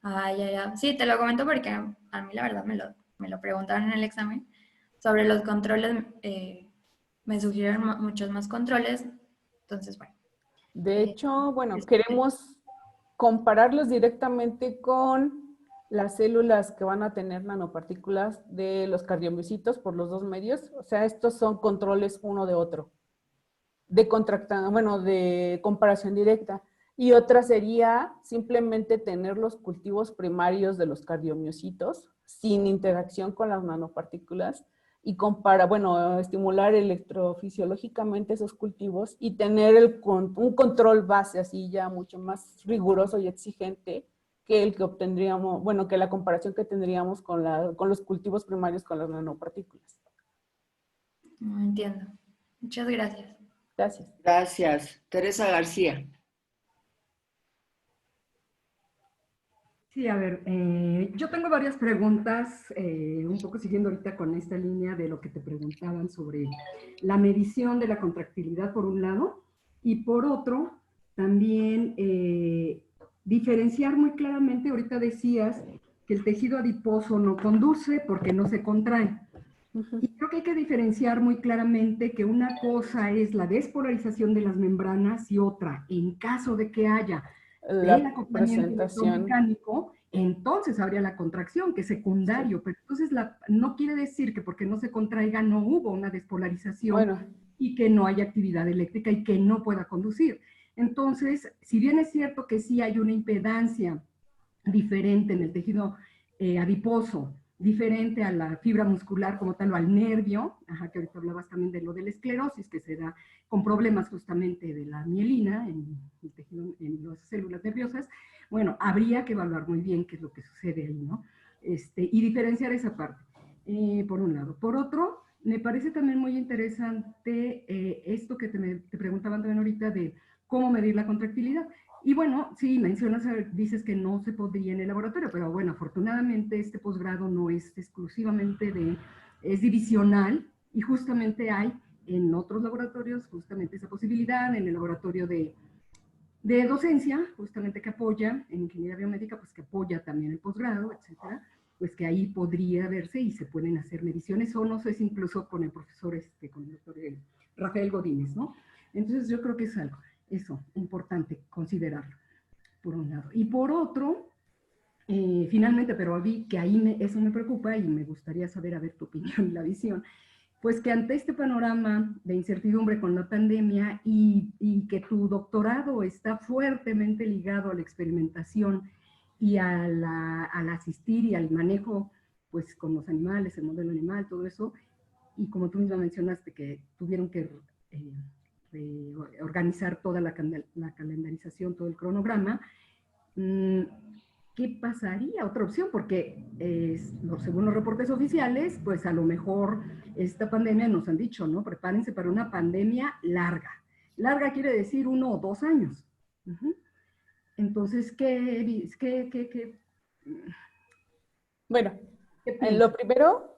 Ah, ya, ya. Sí, te lo comento porque a mí la verdad me lo preguntaron en el examen. Sobre los controles, me sugirieron muchos más controles. Entonces, bueno. de eh, hecho, bueno, queremos compararlos directamente con las células que van a tener nanopartículas de los cardiomiocitos por los dos medios. O sea, estos son controles uno de otro, de comparación directa. Y otra sería simplemente tener los cultivos primarios de los cardiomiocitos sin interacción con las nanopartículas y estimular electrofisiológicamente esos cultivos y tener un control base así ya mucho más riguroso y exigente que el que obtendríamos, bueno, que la comparación que tendríamos con los cultivos primarios con las nanopartículas. no entiendo. Muchas gracias. Gracias. Gracias. Teresa García. Sí, a ver, yo tengo varias preguntas, un poco siguiendo ahorita con esta línea de lo que te preguntaban sobre la medición de la contractilidad por un lado, y por otro, también diferenciar muy claramente, ahorita decías que el tejido adiposo no conduce porque no se contrae. Y creo que hay que diferenciar muy claramente que una cosa es la despolarización de las membranas y otra, en caso de que haya del La acoplamiento presentación. electromecánico, entonces habría la contracción, que es secundario, pero entonces no quiere decir que porque no se contraiga no hubo una despolarización Bueno, y que no haya actividad eléctrica y que no pueda conducir. Entonces, si bien es cierto que sí hay una impedancia diferente en el tejido adiposo, diferente a la fibra muscular como tal o al nervio, que ahorita hablabas también de lo de la esclerosis, que se da con problemas justamente de la mielina en el tejido, en las células nerviosas. Bueno, habría que evaluar muy bien qué es lo que sucede ahí, ¿no? Y diferenciar esa parte, por un lado. Por otro, me parece también muy interesante esto que te preguntaban también ahorita de cómo medir la contractilidad. Y bueno, sí, dices que no se podría en el laboratorio, pero bueno, afortunadamente este posgrado no es exclusivamente es divisional y justamente hay en otros laboratorios justamente esa posibilidad, en el laboratorio de docencia, justamente que apoya, en ingeniería biomédica, pues que apoya también el posgrado, etcétera, pues que ahí podría verse y se pueden hacer mediciones, o no sé si incluso con el profesor, con el doctor Rafael Godínez, ¿no? Entonces yo creo que es algo, eso, importante considerarlo, por un lado. Y por otro, finalmente, pero vi que ahí eso me preocupa y me gustaría saber, a ver, tu opinión y la visión, pues que ante este panorama de incertidumbre con la pandemia y que tu doctorado está fuertemente ligado a la experimentación y al asistir y al manejo, pues con los animales, el modelo animal, todo eso, y como tú misma mencionaste que tuvieron que organizar toda la calendarización, todo el cronograma, ¿qué pasaría? Otra opción, porque según los reportes oficiales, pues a lo mejor esta pandemia nos han dicho, ¿no? Prepárense para una pandemia larga. Larga quiere decir 1 o 2 años. Entonces, bueno, lo primero,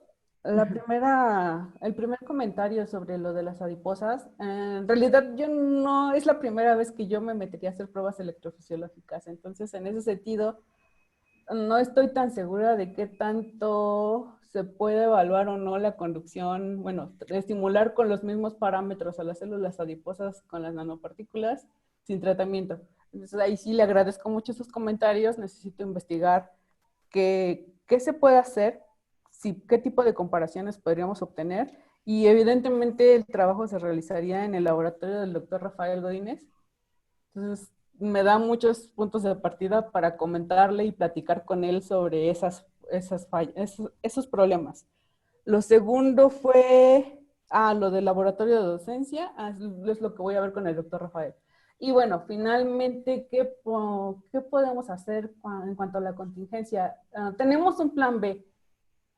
el primer comentario sobre lo de las adiposas, en realidad yo no es la primera vez que yo me metería a hacer pruebas electrofisiológicas, entonces en ese sentido no estoy tan segura de qué tanto se puede evaluar o no la conducción, bueno, estimular con los mismos parámetros a las células adiposas con las nanopartículas sin tratamiento. Entonces ahí sí le agradezco mucho sus comentarios, necesito investigar qué se puede hacer, qué tipo de comparaciones podríamos obtener, y evidentemente el trabajo se realizaría en el laboratorio del doctor Rafael Godínez. Entonces me da muchos puntos de partida para comentarle y platicar con él sobre esos problemas. Lo segundo fue lo del laboratorio de docencia, es lo que voy a ver con el doctor Rafael. Y bueno, finalmente, ¿qué podemos hacer en cuanto a la contingencia? Tenemos un plan B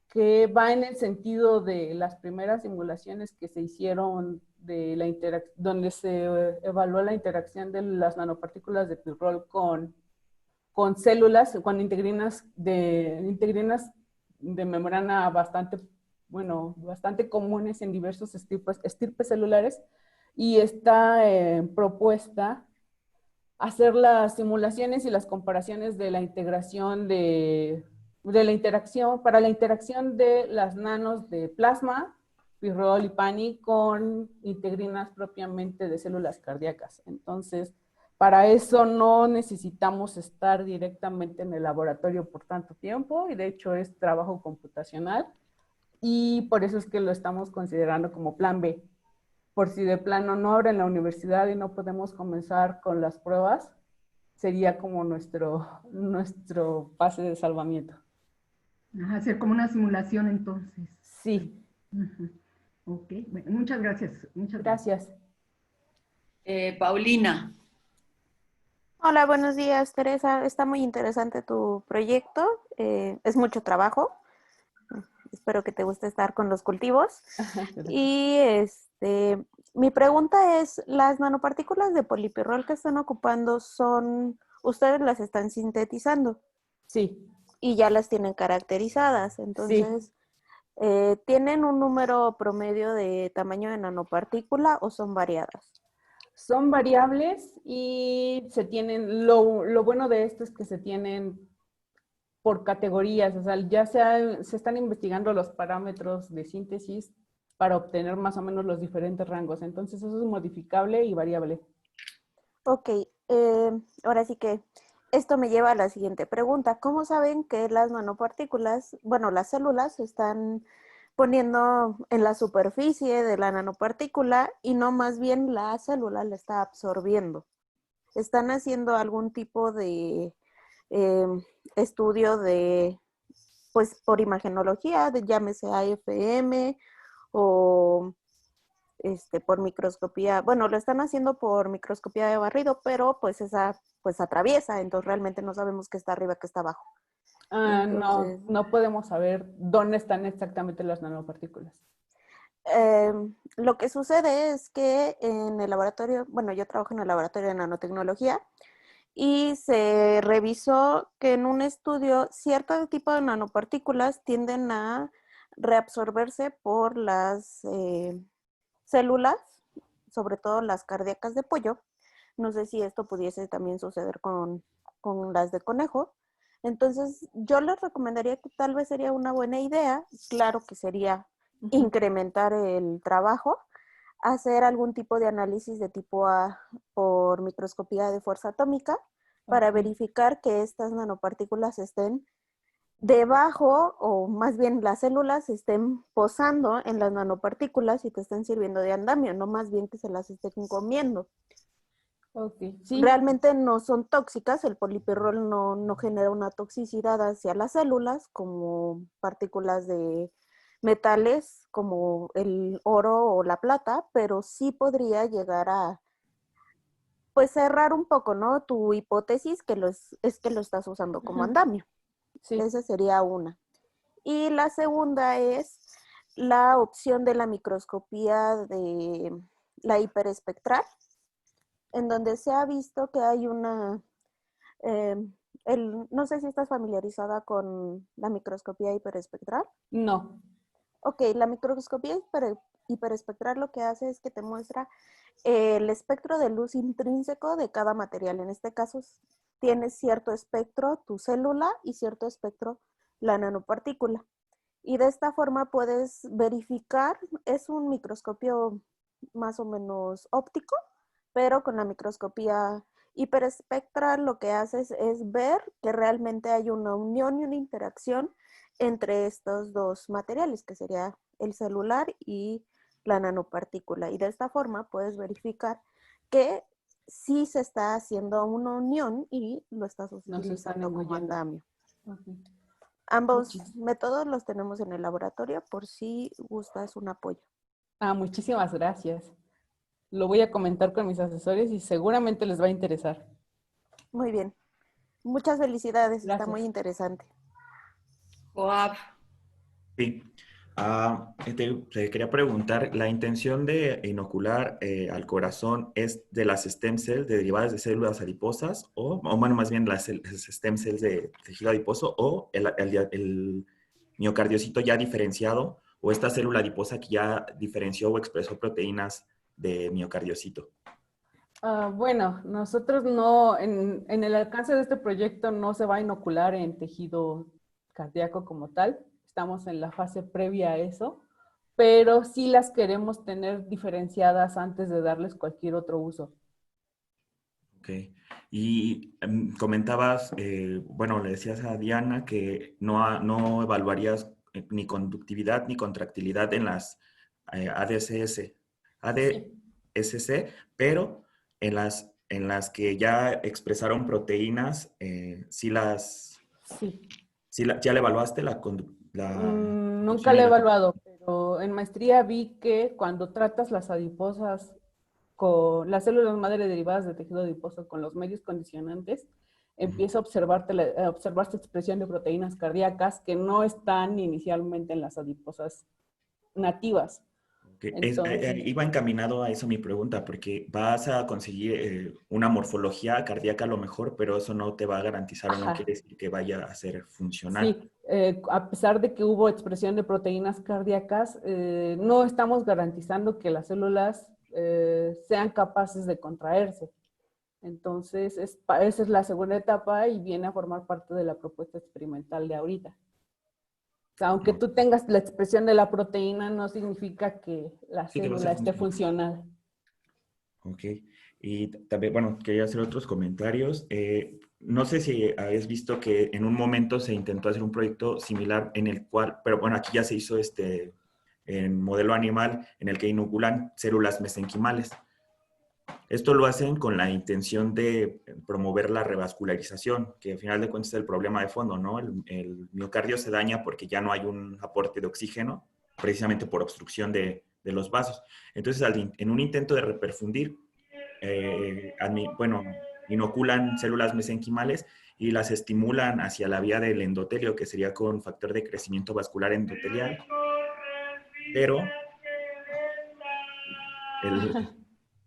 que va en el sentido de las primeras simulaciones que se hicieron donde se evaluó la interacción de las nanopartículas de pirrol con células, con integrinas de membrana bastante comunes en diversos estirpes celulares, y está propuesta hacer las simulaciones y las comparaciones de la integración para la interacción de las nanos de plasma, pirrol y pani con integrinas propiamente de células cardíacas. Entonces, para eso no necesitamos estar directamente en el laboratorio por tanto tiempo, y de hecho es trabajo computacional, y por eso es que lo estamos considerando como plan B. Por si de plano no abren la universidad y no podemos comenzar con las pruebas, sería como nuestro pase de salvamiento. Hacer como una simulación entonces. Sí. Ok, bueno, muchas gracias. Gracias. Paulina. Hola, buenos días, Teresa. Está muy interesante tu proyecto. Es mucho trabajo. Espero que te guste estar con los cultivos. Y mi pregunta es, ¿las nanopartículas de polipirrol que están ocupando ustedes las están sintetizando? Sí. Y ya las tienen caracterizadas. Entonces, sí. ¿Tienen un número promedio de tamaño de nanopartícula o son variadas? Son variables y se tienen, lo bueno de esto es que se tienen por categorías, o sea, se están investigando los parámetros de síntesis para obtener más o menos los diferentes rangos. Entonces eso es modificable y variable. Ok, ahora sí que esto me lleva a la siguiente pregunta. ¿Cómo saben que las nanopartículas, bueno, las células se están poniendo en la superficie de la nanopartícula y no más bien la célula la está absorbiendo? ¿Están haciendo algún tipo de estudio de, pues, por imagenología, llámese AFM o por microscopía? Bueno, lo están haciendo por microscopía de barrido, pero pues esa pues atraviesa, entonces realmente no sabemos qué está arriba, qué está abajo. Entonces, no podemos saber dónde están exactamente las nanopartículas. Lo que sucede es que en el laboratorio, bueno, yo trabajo en el laboratorio de nanotecnología y se revisó que en un estudio cierto tipo de nanopartículas tienden a reabsorberse por las células, sobre todo las cardíacas de pollo. No sé si esto pudiese también suceder con las de conejo. Entonces, yo les recomendaría que tal vez sería una buena idea, claro que sería incrementar el trabajo, hacer algún tipo de análisis de tipo A por microscopía de fuerza atómica para verificar que estas nanopartículas estén debajo, o más bien las células estén posando en las nanopartículas y te estén sirviendo de andamio, no más bien que se las estén comiendo. Sí. Realmente no son tóxicas, el polipirrol no genera una toxicidad hacia las células como partículas de metales como el oro o la plata, pero sí podría llegar a pues cerrar un poco, ¿no? Tu hipótesis que es que lo estás usando como andamio. Sí. Esa sería una. Y la segunda es la opción de la microscopía de la hiperespectral, en donde se ha visto que hay una, no sé si estás familiarizada con la microscopía hiperespectral. No. Ok, la microscopía hiperespectral lo que hace es que te muestra el espectro de luz intrínseco de cada material. En este caso, tienes cierto espectro tu célula y cierto espectro la nanopartícula. Y de esta forma puedes verificar, es un microscopio más o menos óptico, pero con la microscopía hiperespectral lo que haces es ver que realmente hay una unión y una interacción entre estos dos materiales, que sería el celular y la nanopartícula. Y de esta forma puedes verificar que sí se está haciendo una unión y lo estás utilizando como andamio. Ambos métodos los tenemos en el laboratorio por si gustas un apoyo. Muchísimas gracias. Lo voy a comentar con mis asesores y seguramente les va a interesar. Muy bien. Muchas felicidades. Gracias. Está muy interesante. Joab. Sí. Te quería preguntar, ¿la intención de inocular al corazón es de las stem cells derivadas de células adiposas o bueno, más bien las stem cells de tejido adiposo o el miocardiocito ya diferenciado o esta célula adiposa que ya diferenció o expresó proteínas de miocardiocito? Bueno, nosotros no, en el alcance de este proyecto no se va a inocular en tejido cardíaco como tal. Estamos en la fase previa a eso, pero sí las queremos tener diferenciadas antes de darles cualquier otro uso. Ok. Y comentabas, bueno, le decías a Diana que no evaluarías ni conductividad ni contractilidad en las ADSC, pero en las que ya expresaron proteínas, ¿ya le evaluaste la Nunca lo he evaluado, pero en maestría vi que cuando tratas las adiposas con las células madre derivadas de tejido adiposo con los medios condicionantes, empieza a observarse expresión de proteínas cardíacas que no están inicialmente en las adiposas nativas. Okay. Iba encaminado a eso mi pregunta, porque vas a conseguir una morfología cardíaca a lo mejor, pero eso no te va a garantizar o no quiere decir que vaya a ser funcional. Sí, a pesar de que hubo expresión de proteínas cardíacas, no estamos garantizando que las células sean capaces de contraerse. Entonces, esa es la segunda etapa y viene a formar parte de la propuesta experimental de ahorita. O sea, aunque tú tengas la expresión de la proteína, no significa que la célula esté funcional. Ok. Y también, bueno, quería hacer otros comentarios. No sé si habéis visto que en un momento se intentó hacer un proyecto similar en el cual, pero bueno, aquí ya se hizo en modelo animal en el que inoculan células mesenquimales. Esto lo hacen con la intención de promover la revascularización, que al final de cuentas es el problema de fondo, ¿no? El miocardio se daña porque ya no hay un aporte de oxígeno, precisamente por obstrucción de los vasos. Entonces, en un intento de reperfundir, bueno, inoculan células mesenquimales y las estimulan hacia la vía del endotelio, que sería con factor de crecimiento vascular endotelial. Pero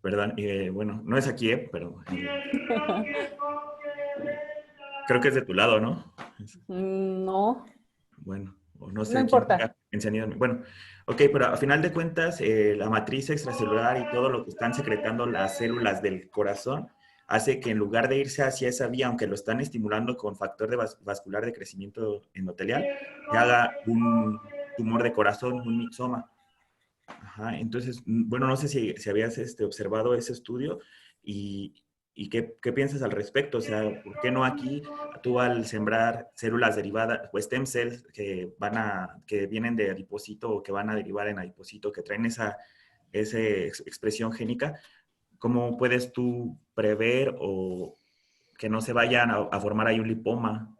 perdón, bueno, no es aquí, pero creo que es de tu lado, ¿no? No, Bueno, o no no sé quién importa. tenga encendido. Bueno, ok, pero a final de cuentas, la matriz extracelular y todo lo que están secretando las células del corazón hace que en lugar de irse hacia esa vía, aunque lo están estimulando con factor de vascular de crecimiento endotelial, se haga un tumor de corazón, un mixoma. Ajá, entonces, bueno, no sé si habías observado ese estudio y qué piensas al respecto. O sea, ¿por qué no aquí tú al sembrar células derivadas o stem cells que vienen de adipocito o que van a derivar en adipocito, que traen esa expresión génica, cómo puedes tú prever o que no se vayan a formar ahí un lipoma?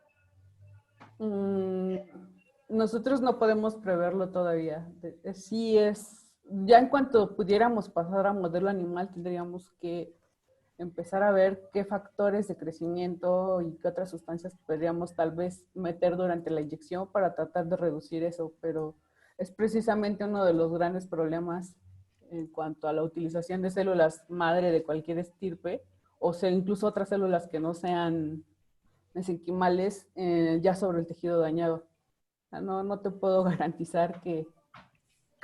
Nosotros no podemos preverlo todavía. Sí es, ya en cuanto pudiéramos pasar a modelo animal, tendríamos que empezar a ver qué factores de crecimiento y qué otras sustancias podríamos tal vez meter durante la inyección para tratar de reducir eso, pero es precisamente uno de los grandes problemas en cuanto a la utilización de células madre de cualquier estirpe, o sea, incluso otras células que no sean mesenquimales ya sobre el tejido dañado. O sea, no te puedo garantizar que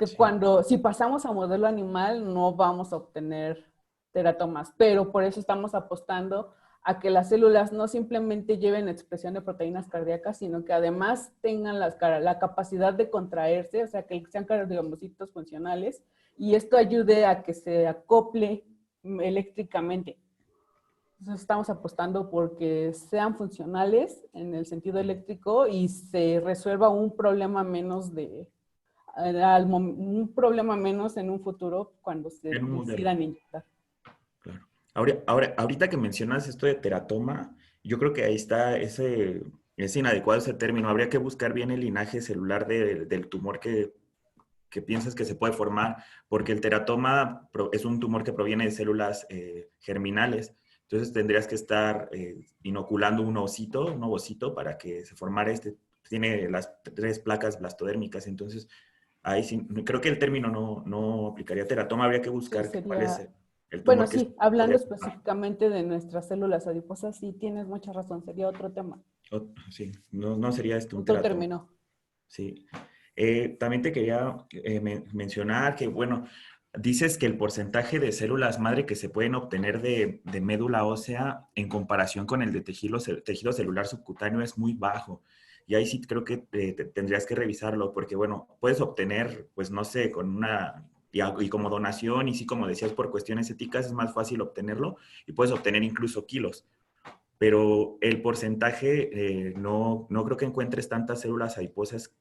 Sí. si pasamos a modelo animal no vamos a obtener teratomas, pero por eso estamos apostando a que las células no simplemente lleven expresión de proteínas cardíacas, sino que además tengan la capacidad de contraerse, o sea, que sean cardiomocitos funcionales, y esto ayude a que se acople eléctricamente. Entonces estamos apostando porque sean funcionales en el sentido eléctrico y se resuelva un problema menos un problema menos en un futuro cuando se En un modelo. decidan inyectar. Claro. Ahorita que mencionas esto de teratoma, yo creo que ahí está es inadecuado ese término. Habría que buscar bien el linaje celular del tumor que piensas que se puede formar, porque el teratoma es un tumor que proviene de células germinales. Entonces tendrías que estar inoculando un ovocito para que se formara tiene las 3 placas blastodérmicas. Entonces, ahí sí, creo que el término no aplicaría teratoma. Habría que buscar cuál es el Bueno, tumor que sí, hablando podría formar. específicamente de nuestras células adiposas, sí tienes mucha razón, sería otro tema. Sí, no sería un Otro teratoma. término. Sí. También te quería mencionar que, bueno, dices que el porcentaje de células madre que se pueden obtener de médula ósea en comparación con el de tejido celular subcutáneo es muy bajo. Y ahí sí creo que tendrías que revisarlo, porque, bueno, puedes obtener, pues, no sé, y como donación, y sí, como decías, por cuestiones éticas es más fácil obtenerlo, y puedes obtener incluso kilos. Pero el porcentaje, no creo que encuentres tantas células adiposas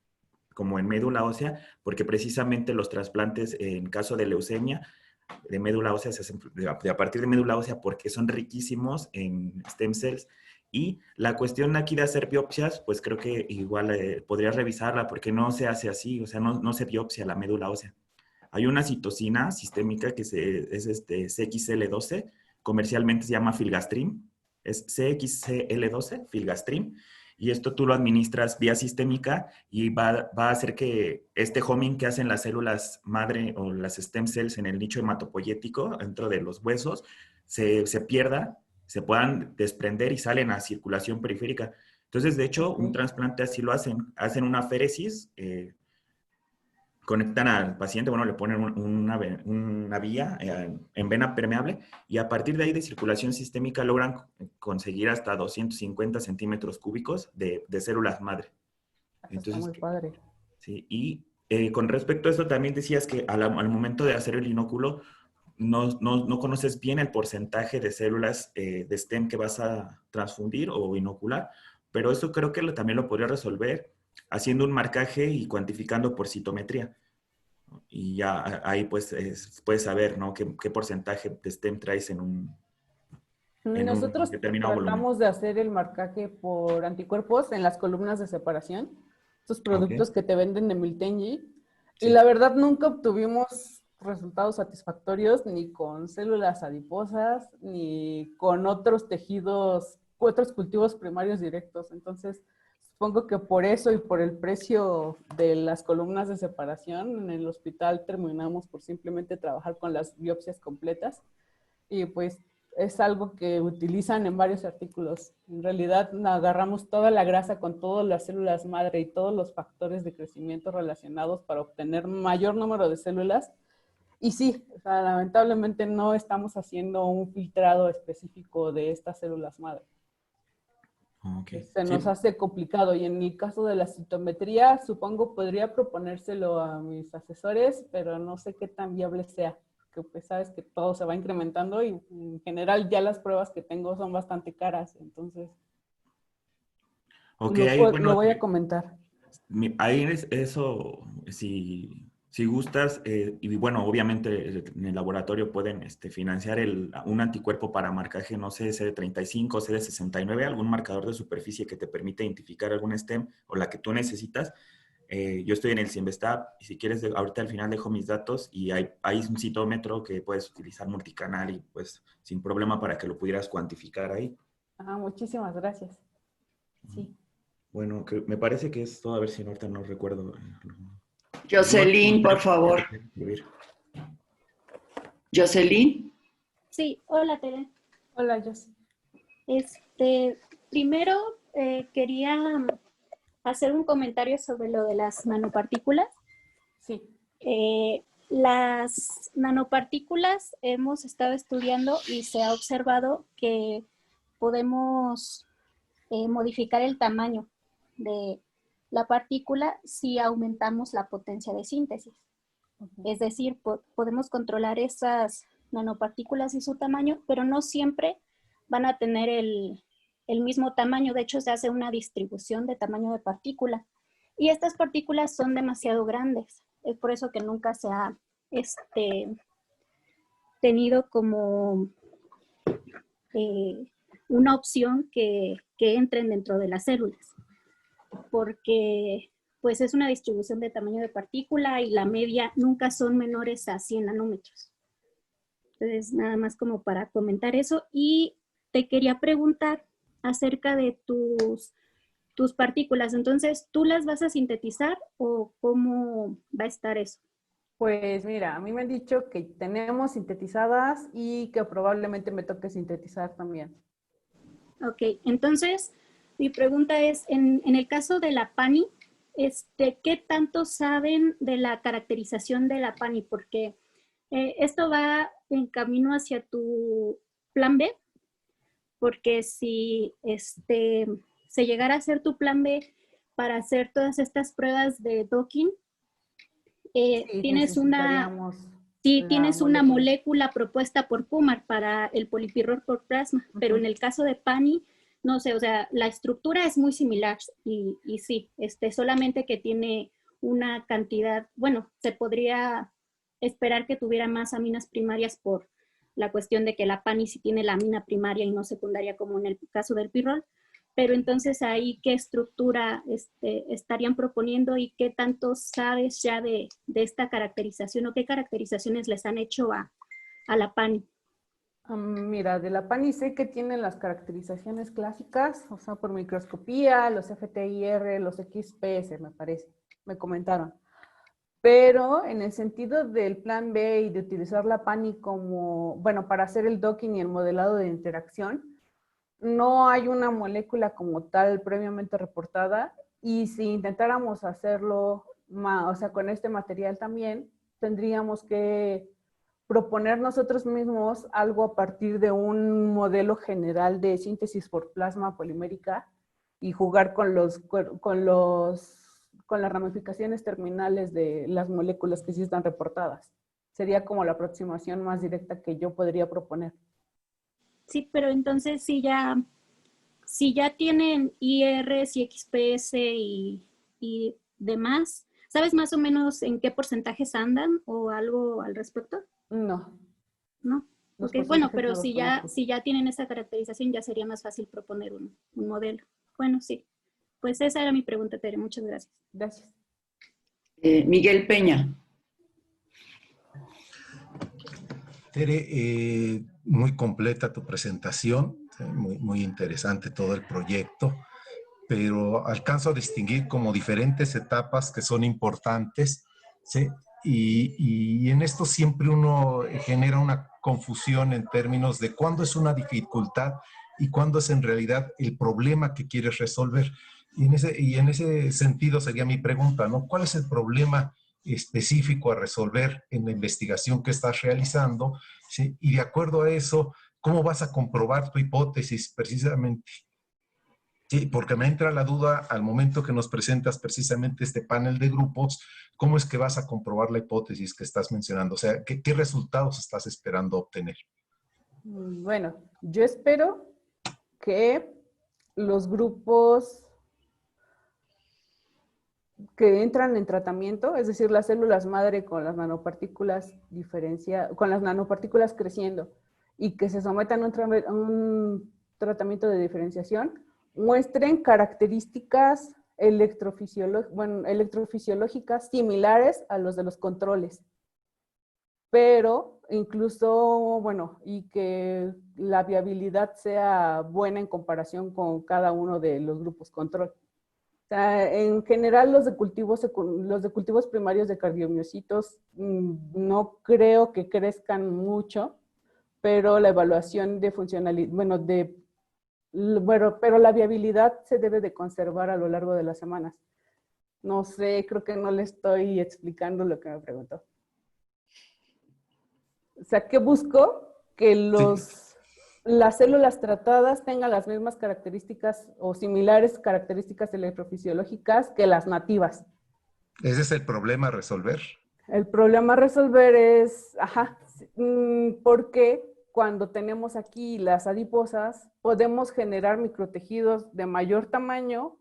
como en médula ósea, porque precisamente los trasplantes en caso de leucemia de médula ósea se hacen a partir de médula ósea porque son riquísimos en stem cells. Y la cuestión aquí de hacer biopsias, pues creo que igual podrías revisarla porque no se hace así, o sea, no se biopsia la médula ósea. Hay una citocina sistémica que es CXCL12, comercialmente se llama filgastrin, es CXCL12, filgastrin, y esto tú lo administras vía sistémica y va a hacer que este homing que hacen las células madre o las stem cells en el nicho hematopoyético dentro de los huesos se pierda, se puedan desprender y salen a circulación periférica. Entonces, de hecho, un trasplante así lo hacen una féresis, conectan al paciente, bueno, le ponen una vía en vena permeable y a partir de ahí de circulación sistémica logran conseguir hasta 250 centímetros cúbicos de células madre. Entonces, está muy padre. Sí, y con respecto a eso también decías que al momento de hacer el inóculo no conoces bien el porcentaje de células de STEM que vas a transfundir o inocular, pero eso creo que también lo podría resolver haciendo un marcaje y cuantificando por citometría. Y ya ahí pues puedes saber, ¿no? qué porcentaje de STEM traes en un Nosotros determinado volumen. tratamos de hacer el marcaje por anticuerpos en las columnas de separación, estos productos que te venden de Miltenyi, y la verdad nunca obtuvimos resultados satisfactorios ni con células adiposas, ni con otros tejidos, otros cultivos primarios directos. Entonces, supongo que por eso y por el precio de las columnas de separación, en el hospital terminamos por simplemente trabajar con las biopsias completas. Y pues es algo que utilizan en varios artículos. En realidad agarramos toda la grasa con todas las células madre y todos los factores de crecimiento relacionados para obtener mayor número de células. Y sí, o sea, lamentablemente no estamos haciendo un filtrado específico de estas células madre. Se nos hace complicado, y en el caso de la citometría, supongo podría proponérselo a mis asesores, pero no sé qué tan viable sea, que pues sabes que todo se va incrementando y en general ya las pruebas que tengo son bastante caras, entonces lo voy a comentar. Ahí eso, si gustas, y bueno, obviamente en el laboratorio pueden financiar un anticuerpo para marcaje, no sé, CD35, CD69, algún marcador de superficie que te permita identificar algún STEM o la que tú necesitas. Yo estoy en el CIEMBESTAB y si quieres, ahorita al final dejo mis datos y hay un citómetro que puedes utilizar multicanal y pues sin problema para que lo pudieras cuantificar ahí. Muchísimas gracias. Sí. Bueno, me parece que es todo, a ver si ahorita no recuerdo. Jocelyn, por favor. Jocelyn. Sí, hola Tere. Hola, Jocelyn. Primero quería hacer un comentario sobre lo de las nanopartículas. Sí. Las nanopartículas hemos estado estudiando y se ha observado que podemos modificar el tamaño de la partícula si aumentamos la potencia de síntesis. Es decir, podemos controlar esas nanopartículas y su tamaño, pero no siempre van a tener el mismo tamaño. De hecho, se hace una distribución de tamaño de partícula. Y estas partículas son demasiado grandes. Es por eso que nunca se ha tenido como una opción que entren dentro de las células. Porque pues es una distribución de tamaño de partícula y la media nunca son menores a 100 nanómetros. Entonces, nada más como para comentar eso. Y te quería preguntar acerca de tus partículas. Entonces, ¿tú las vas a sintetizar o cómo va a estar eso? Pues mira, a mí me han dicho que tenemos sintetizadas y que probablemente me toque sintetizar también. Ok, entonces mi pregunta es, en el caso de la PANI, ¿qué tanto saben de la caracterización de la PANI? Porque esto va en camino hacia tu plan B, porque si se llegara a hacer tu plan B para hacer todas estas pruebas de docking, tienes una molécula propuesta por PUMAR para el polipirrol por plasma, pero en el caso de PANI, no sé, o sea, la estructura es muy similar y sí, solamente que tiene una cantidad, bueno, se podría esperar que tuviera más aminas primarias por la cuestión de que la PANI sí tiene la amina primaria y no secundaria como en el caso del pirrol, pero entonces ahí qué estructura estarían proponiendo y qué tanto sabes ya de esta caracterización o qué caracterizaciones les han hecho a la PANI. Mira, de la PANI sé que tienen las caracterizaciones clásicas, o sea, por microscopía, los FTIR, los XPS, me parece, me comentaron. Pero en el sentido del plan B y de utilizar la PANI como, bueno, para hacer el docking y el modelado de interacción, no hay una molécula como tal previamente reportada, y si intentáramos hacerlo, o sea, con este material también, tendríamos que proponer nosotros mismos algo a partir de un modelo general de síntesis por plasma polimérica y jugar con las ramificaciones terminales de las moléculas que sí están reportadas. Sería como la aproximación más directa que yo podría proponer. Sí, pero entonces si ya tienen IRs y XPS y demás, ¿sabes más o menos en qué porcentajes andan o algo al respecto? No. ¿No? Los Ok, bueno, porcentajes pero no los si conozco. ya tienen esa caracterización, ya sería más fácil proponer un modelo. Bueno, sí. Pues esa era mi pregunta, Tere. Muchas gracias. Gracias. Miguel Peña. Tere, muy completa tu presentación, ¿sí? Muy interesante todo el proyecto, pero alcanzo a distinguir como diferentes etapas que son importantes, ¿sí? Y en esto siempre uno genera una confusión en términos de cuándo es una dificultad y cuándo es en realidad el problema que quieres resolver. Y en ese sentido sería mi pregunta, ¿no? ¿Cuál es el problema específico a resolver en la investigación que estás realizando? ¿Sí? Y de acuerdo a eso, ¿cómo vas a comprobar tu hipótesis precisamente? Sí, porque me entra la duda al momento que nos presentas precisamente este panel de grupos, ¿cómo es que vas a comprobar la hipótesis que estás mencionando? O sea, ¿qué resultados estás esperando obtener? Bueno, yo espero que los grupos que entran en tratamiento, es decir, las células madre con las nanopartículas con las nanopartículas creciendo y que se sometan a un tratamiento de diferenciación, muestren características electrofisiológicas similares a los de los controles. Pero incluso, bueno, y que la viabilidad sea buena en comparación con cada uno de los grupos control. O sea, en general los de cultivos primarios de cardiomiocitos no creo que crezcan mucho, pero la evaluación de funcionalidad, pero la viabilidad se debe de conservar a lo largo de las semanas. No sé, creo que no le estoy explicando lo que me preguntó. O sea, ¿qué busco? Que las células tratadas tengan las mismas características o similares características electrofisiológicas que las nativas. ¿Ese es el problema a resolver? El problema a resolver es, porque cuando tenemos aquí las adiposas, podemos generar microtejidos de mayor tamaño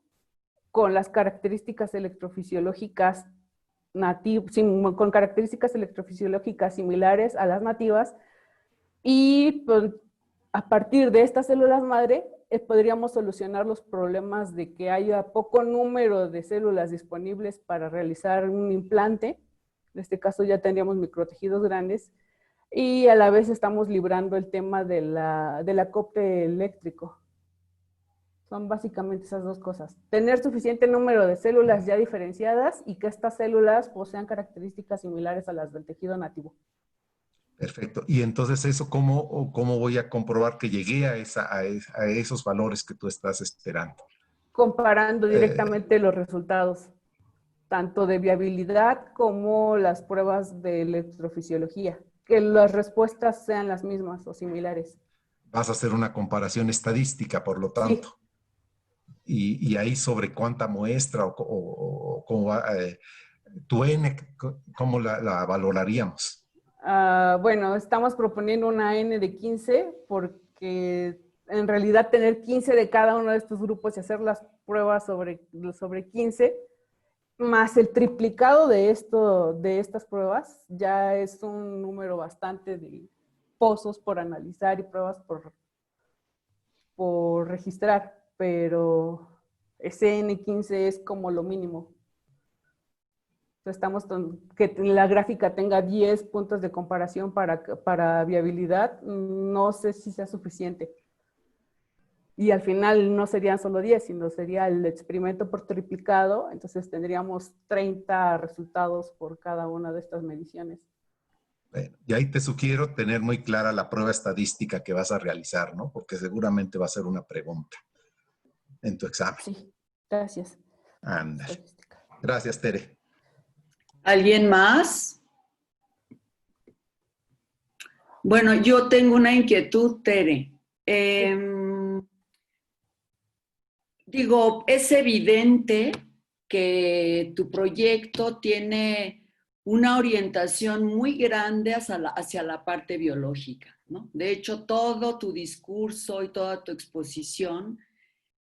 con las características electrofisiológicas con características electrofisiológicas similares a las nativas, y pues, a partir de estas células madre podríamos solucionar los problemas de que haya poco número de células disponibles para realizar un implante. En este caso ya tendríamos microtejidos grandes y a la vez estamos librando el tema del acople eléctrico. Son básicamente esas dos cosas. Tener suficiente número de células ya diferenciadas y que estas células posean características similares a las del tejido nativo. Perfecto. Y entonces eso, ¿cómo voy a comprobar que llegué a esos valores que tú estás esperando? Comparando directamente los resultados, tanto de viabilidad como las pruebas de electrofisiología, que las respuestas sean las mismas o similares. Vas a hacer una comparación estadística, por lo tanto. Sí. Y ahí sobre cuánta muestra o cómo va, tu N, ¿cómo la valoraríamos? Bueno, estamos proponiendo una N de 15 porque en realidad tener 15 de cada uno de estos grupos y hacer las pruebas sobre 15, más el triplicado de estas pruebas, ya es un número bastante de pozos por analizar y pruebas por registrar, pero ese N15 es como lo mínimo. Estamos que la gráfica tenga 10 puntos de comparación para viabilidad, no sé si sea suficiente. Y al final no serían solo 10, sino sería el experimento por triplicado, entonces tendríamos 30 resultados por cada una de estas mediciones. Bueno, y ahí te sugiero tener muy clara la prueba estadística que vas a realizar, ¿no? Porque seguramente va a ser una pregunta en tu examen. Sí, gracias. Anda. Gracias, Tere. ¿Alguien más? Bueno, yo tengo una inquietud, Tere. Digo, es evidente que tu proyecto tiene una orientación muy grande hacia la parte biológica, ¿no? De hecho, todo tu discurso y toda tu exposición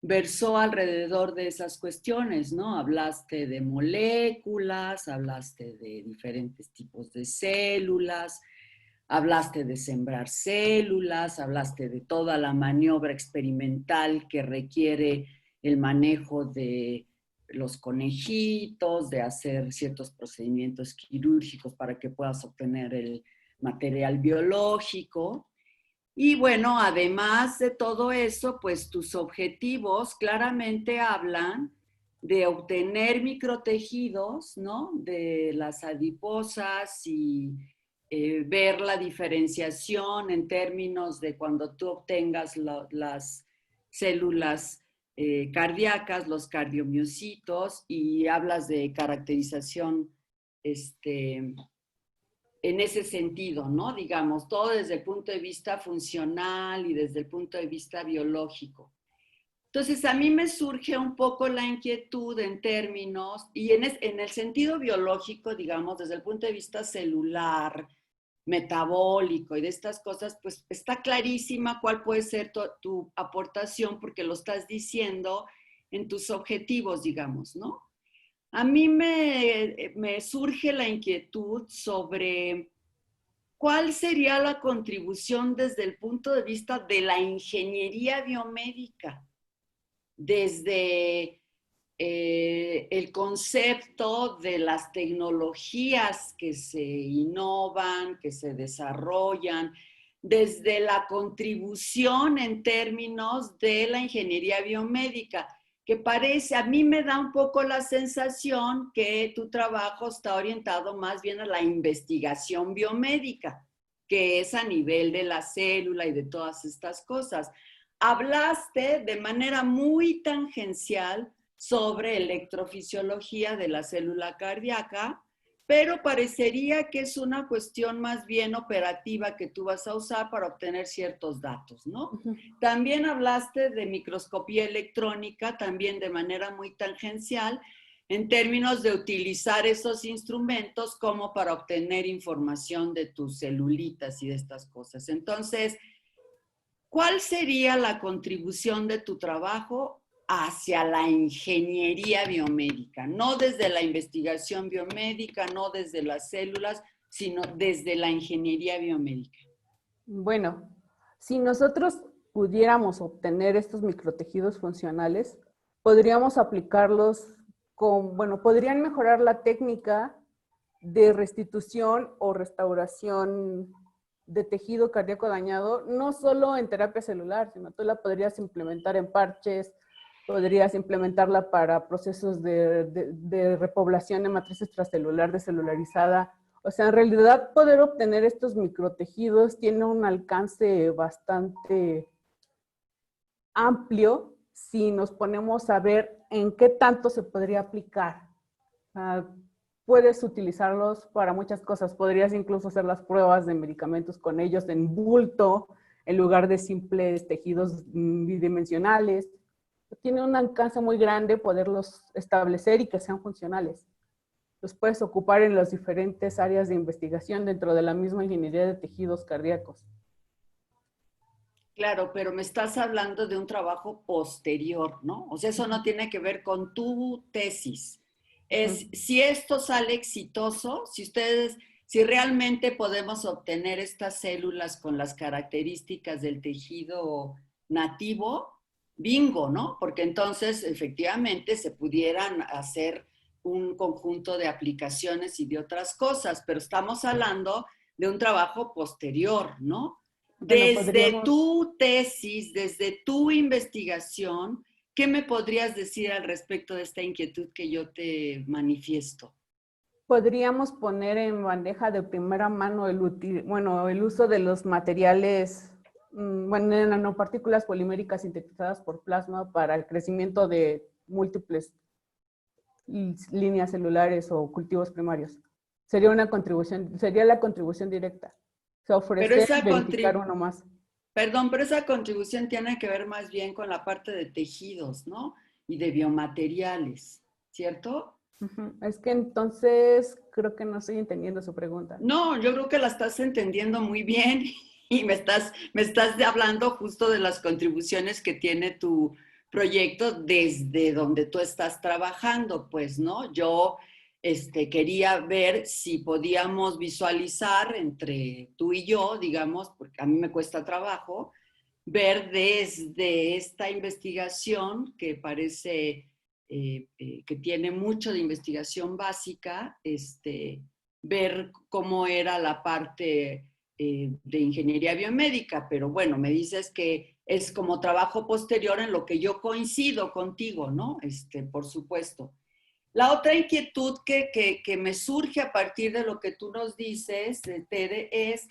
versó alrededor de esas cuestiones, ¿no? Hablaste de moléculas, hablaste de diferentes tipos de células, hablaste de sembrar células, hablaste de toda la maniobra experimental que requiere el manejo de los conejitos, de hacer ciertos procedimientos quirúrgicos para que puedas obtener el material biológico. Y bueno, además de todo eso, pues tus objetivos claramente hablan de obtener microtejidos, ¿no? De las adiposas y ver la diferenciación en términos de cuando tú obtengas las células cardíacas, los cardiomiocitos, y hablas de caracterización en ese sentido, ¿no? Digamos, todo desde el punto de vista funcional y desde el punto de vista biológico. Entonces, a mí me surge un poco la inquietud en términos, y en el sentido biológico, digamos, desde el punto de vista celular, metabólico y de estas cosas, pues está clarísima cuál puede ser tu aportación, porque lo estás diciendo en tus objetivos, digamos, ¿no? A mí me surge la inquietud sobre cuál sería la contribución desde el punto de vista de la ingeniería biomédica, desde el concepto de las tecnologías que se innovan, que se desarrollan, desde la contribución en términos de la ingeniería biomédica, que parece, a mí me da un poco la sensación que tu trabajo está orientado más bien a la investigación biomédica, que es a nivel de la célula y de todas estas cosas. Hablaste de manera muy tangencial sobre electrofisiología de la célula cardíaca, pero parecería que es una cuestión más bien operativa que tú vas a usar para obtener ciertos datos, ¿no? También hablaste de microscopía electrónica, también de manera muy tangencial, en términos de utilizar esos instrumentos como para obtener información de tus celulitas y de estas cosas. Entonces, ¿cuál sería la contribución de tu trabajo hacia la ingeniería biomédica? No desde la investigación biomédica, no desde las células, sino desde la ingeniería biomédica. Bueno, si nosotros pudiéramos obtener estos microtejidos funcionales, podríamos aplicarlos podrían mejorar la técnica de restitución o restauración de tejido cardíaco dañado, no solo en terapia celular, sino tú la podrías implementar en parches, podrías implementarla para procesos de repoblación de matriz extracelular descelularizada. O sea, en realidad poder obtener estos microtejidos tiene un alcance bastante amplio si nos ponemos a ver en qué tanto se podría aplicar. Puedes utilizarlos para muchas cosas. Podrías incluso hacer las pruebas de medicamentos con ellos en bulto, en lugar de simples tejidos bidimensionales. Tiene un alcance muy grande poderlos establecer y que sean funcionales. Los puedes ocupar en las diferentes áreas de investigación dentro de la misma ingeniería de tejidos cardíacos. Claro, pero me estás hablando de un trabajo posterior, ¿no? O sea, eso no tiene que ver con tu tesis. Es si esto sale exitoso, si realmente podemos obtener estas células con las características del tejido nativo, bingo, ¿no? Porque entonces efectivamente se pudieran hacer un conjunto de aplicaciones y de otras cosas, pero estamos hablando de un trabajo posterior, ¿no? Desde tu tesis, desde tu investigación, ¿qué me podrías decir al respecto de esta inquietud que yo te manifiesto? Podríamos poner en bandeja de primera mano el uso de los materiales, de nanopartículas poliméricas sintetizadas por plasma para el crecimiento de múltiples líneas celulares o cultivos primarios. Sería una contribución, sería la contribución directa. O sea, ofrecer y verificar uno más. Perdón, pero esa contribución tiene que ver más bien con la parte de tejidos, ¿no? Y de biomateriales, ¿cierto? Es que entonces creo que no estoy entendiendo su pregunta. No, yo creo que la estás entendiendo muy bien y me estás hablando justo de las contribuciones que tiene tu proyecto desde donde tú estás trabajando, pues, ¿no? Yo quería ver si podíamos visualizar entre tú y yo, digamos, porque a mí me cuesta trabajo, ver desde esta investigación que parece que tiene mucho de investigación básica, ver cómo era la parte de ingeniería biomédica, pero bueno, me dices que es como trabajo posterior en lo que yo coincido contigo, ¿no? Por supuesto. La otra inquietud que me surge a partir de lo que tú nos dices, Tere, es,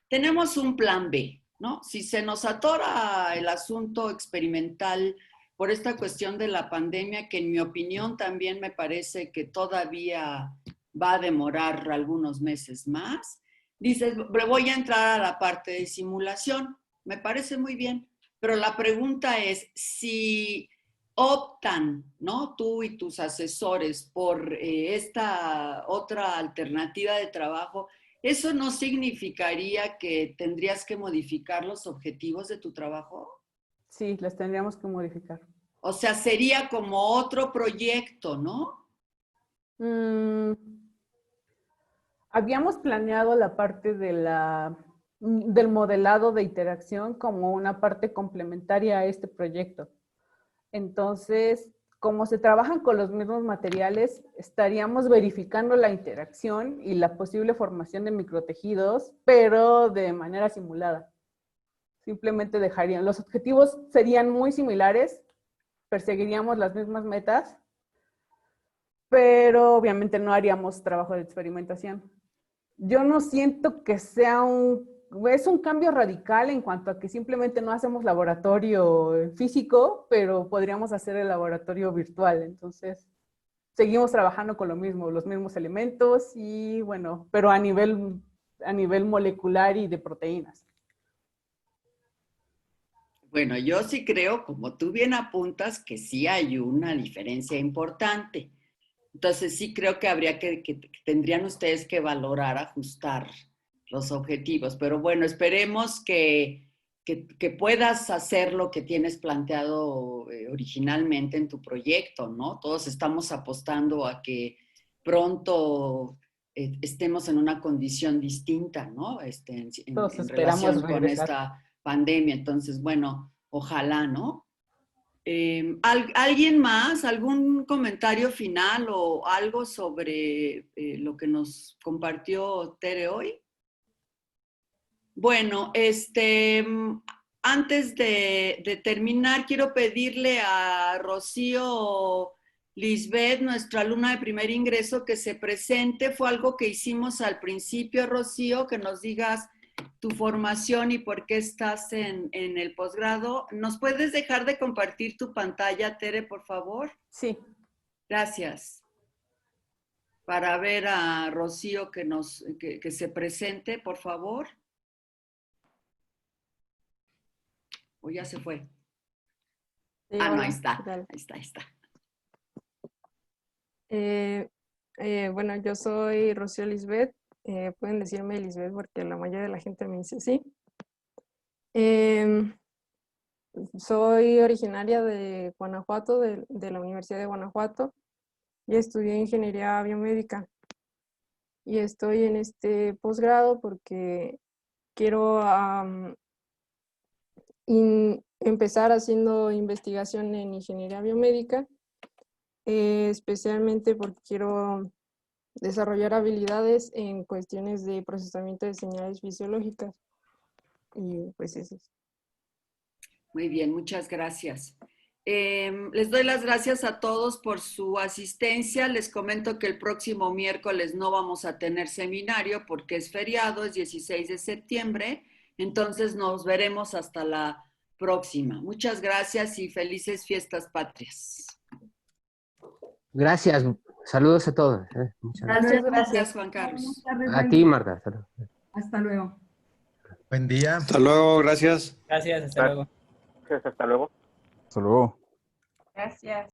tenemos un plan B, ¿no? Si se nos atora el asunto experimental por esta cuestión de la pandemia, que en mi opinión también me parece que todavía va a demorar algunos meses más, dices, voy a entrar a la parte de simulación. Me parece muy bien, pero la pregunta es, si optan, ¿no? Tú y tus asesores por esta otra alternativa de trabajo, ¿eso no significaría que tendrías que modificar los objetivos de tu trabajo? Sí, las tendríamos que modificar. O sea, sería como otro proyecto, ¿no? Habíamos planeado la parte del modelado de interacción como una parte complementaria a este proyecto. Entonces, como se trabajan con los mismos materiales, estaríamos verificando la interacción y la posible formación de microtejidos, pero de manera simulada. Simplemente dejarían, los objetivos serían muy similares, perseguiríamos las mismas metas, pero obviamente no haríamos trabajo de experimentación. Yo no siento que sea es un cambio radical en cuanto a que simplemente no hacemos laboratorio físico, pero podríamos hacer el laboratorio virtual. Entonces, seguimos trabajando con lo mismo, los mismos elementos y bueno, pero a nivel molecular y de proteínas. Bueno, yo sí creo, como tú bien apuntas, que sí hay una diferencia importante. Entonces sí creo que habría que tendrían ustedes que valorar, ajustar los objetivos. Pero bueno, esperemos que puedas hacer lo que tienes planteado originalmente en tu proyecto, ¿no? Todos estamos apostando a que pronto estemos en una condición distinta, ¿no? En relación con esta pandemia. Entonces, bueno, ojalá, ¿no? ¿Alguien más? ¿Algún comentario final o algo sobre lo que nos compartió Tere hoy? Bueno, antes de terminar, quiero pedirle a Rocío Lisbeth, nuestra alumna de primer ingreso, que se presente. Fue algo que hicimos al principio, Rocío, que nos digas tu formación y por qué estás en el posgrado. ¿Nos puedes dejar de compartir tu pantalla, Tere, por favor? Sí. Gracias. Para ver a Rocío que se presente, por favor. ¿O ya se fue? Sí, no, hola, ahí está. ¿qué tal? Ahí está. Bueno, yo soy Rocío Lisbeth. Pueden decirme Lisbeth porque la mayoría de la gente me dice sí. Soy originaria de Guanajuato, de la Universidad de Guanajuato, y estudié ingeniería biomédica. Y estoy en este posgrado porque quiero empezar haciendo investigación en ingeniería biomédica, especialmente porque quiero desarrollar habilidades en cuestiones de procesamiento de señales fisiológicas. Y pues eso es. Muy bien, muchas gracias. Les doy las gracias a todos por su asistencia. Les comento que el próximo miércoles no vamos a tener seminario porque es feriado, es 16 de septiembre. Entonces nos veremos hasta la próxima. Muchas gracias y felices fiestas patrias. Gracias. Saludos a todos. Muchas gracias. Gracias, Juan Carlos. A ti, Marta. Saludos. Hasta luego. Buen día. Hasta luego, gracias. Gracias, hasta luego. Hasta luego. Hasta luego. Gracias.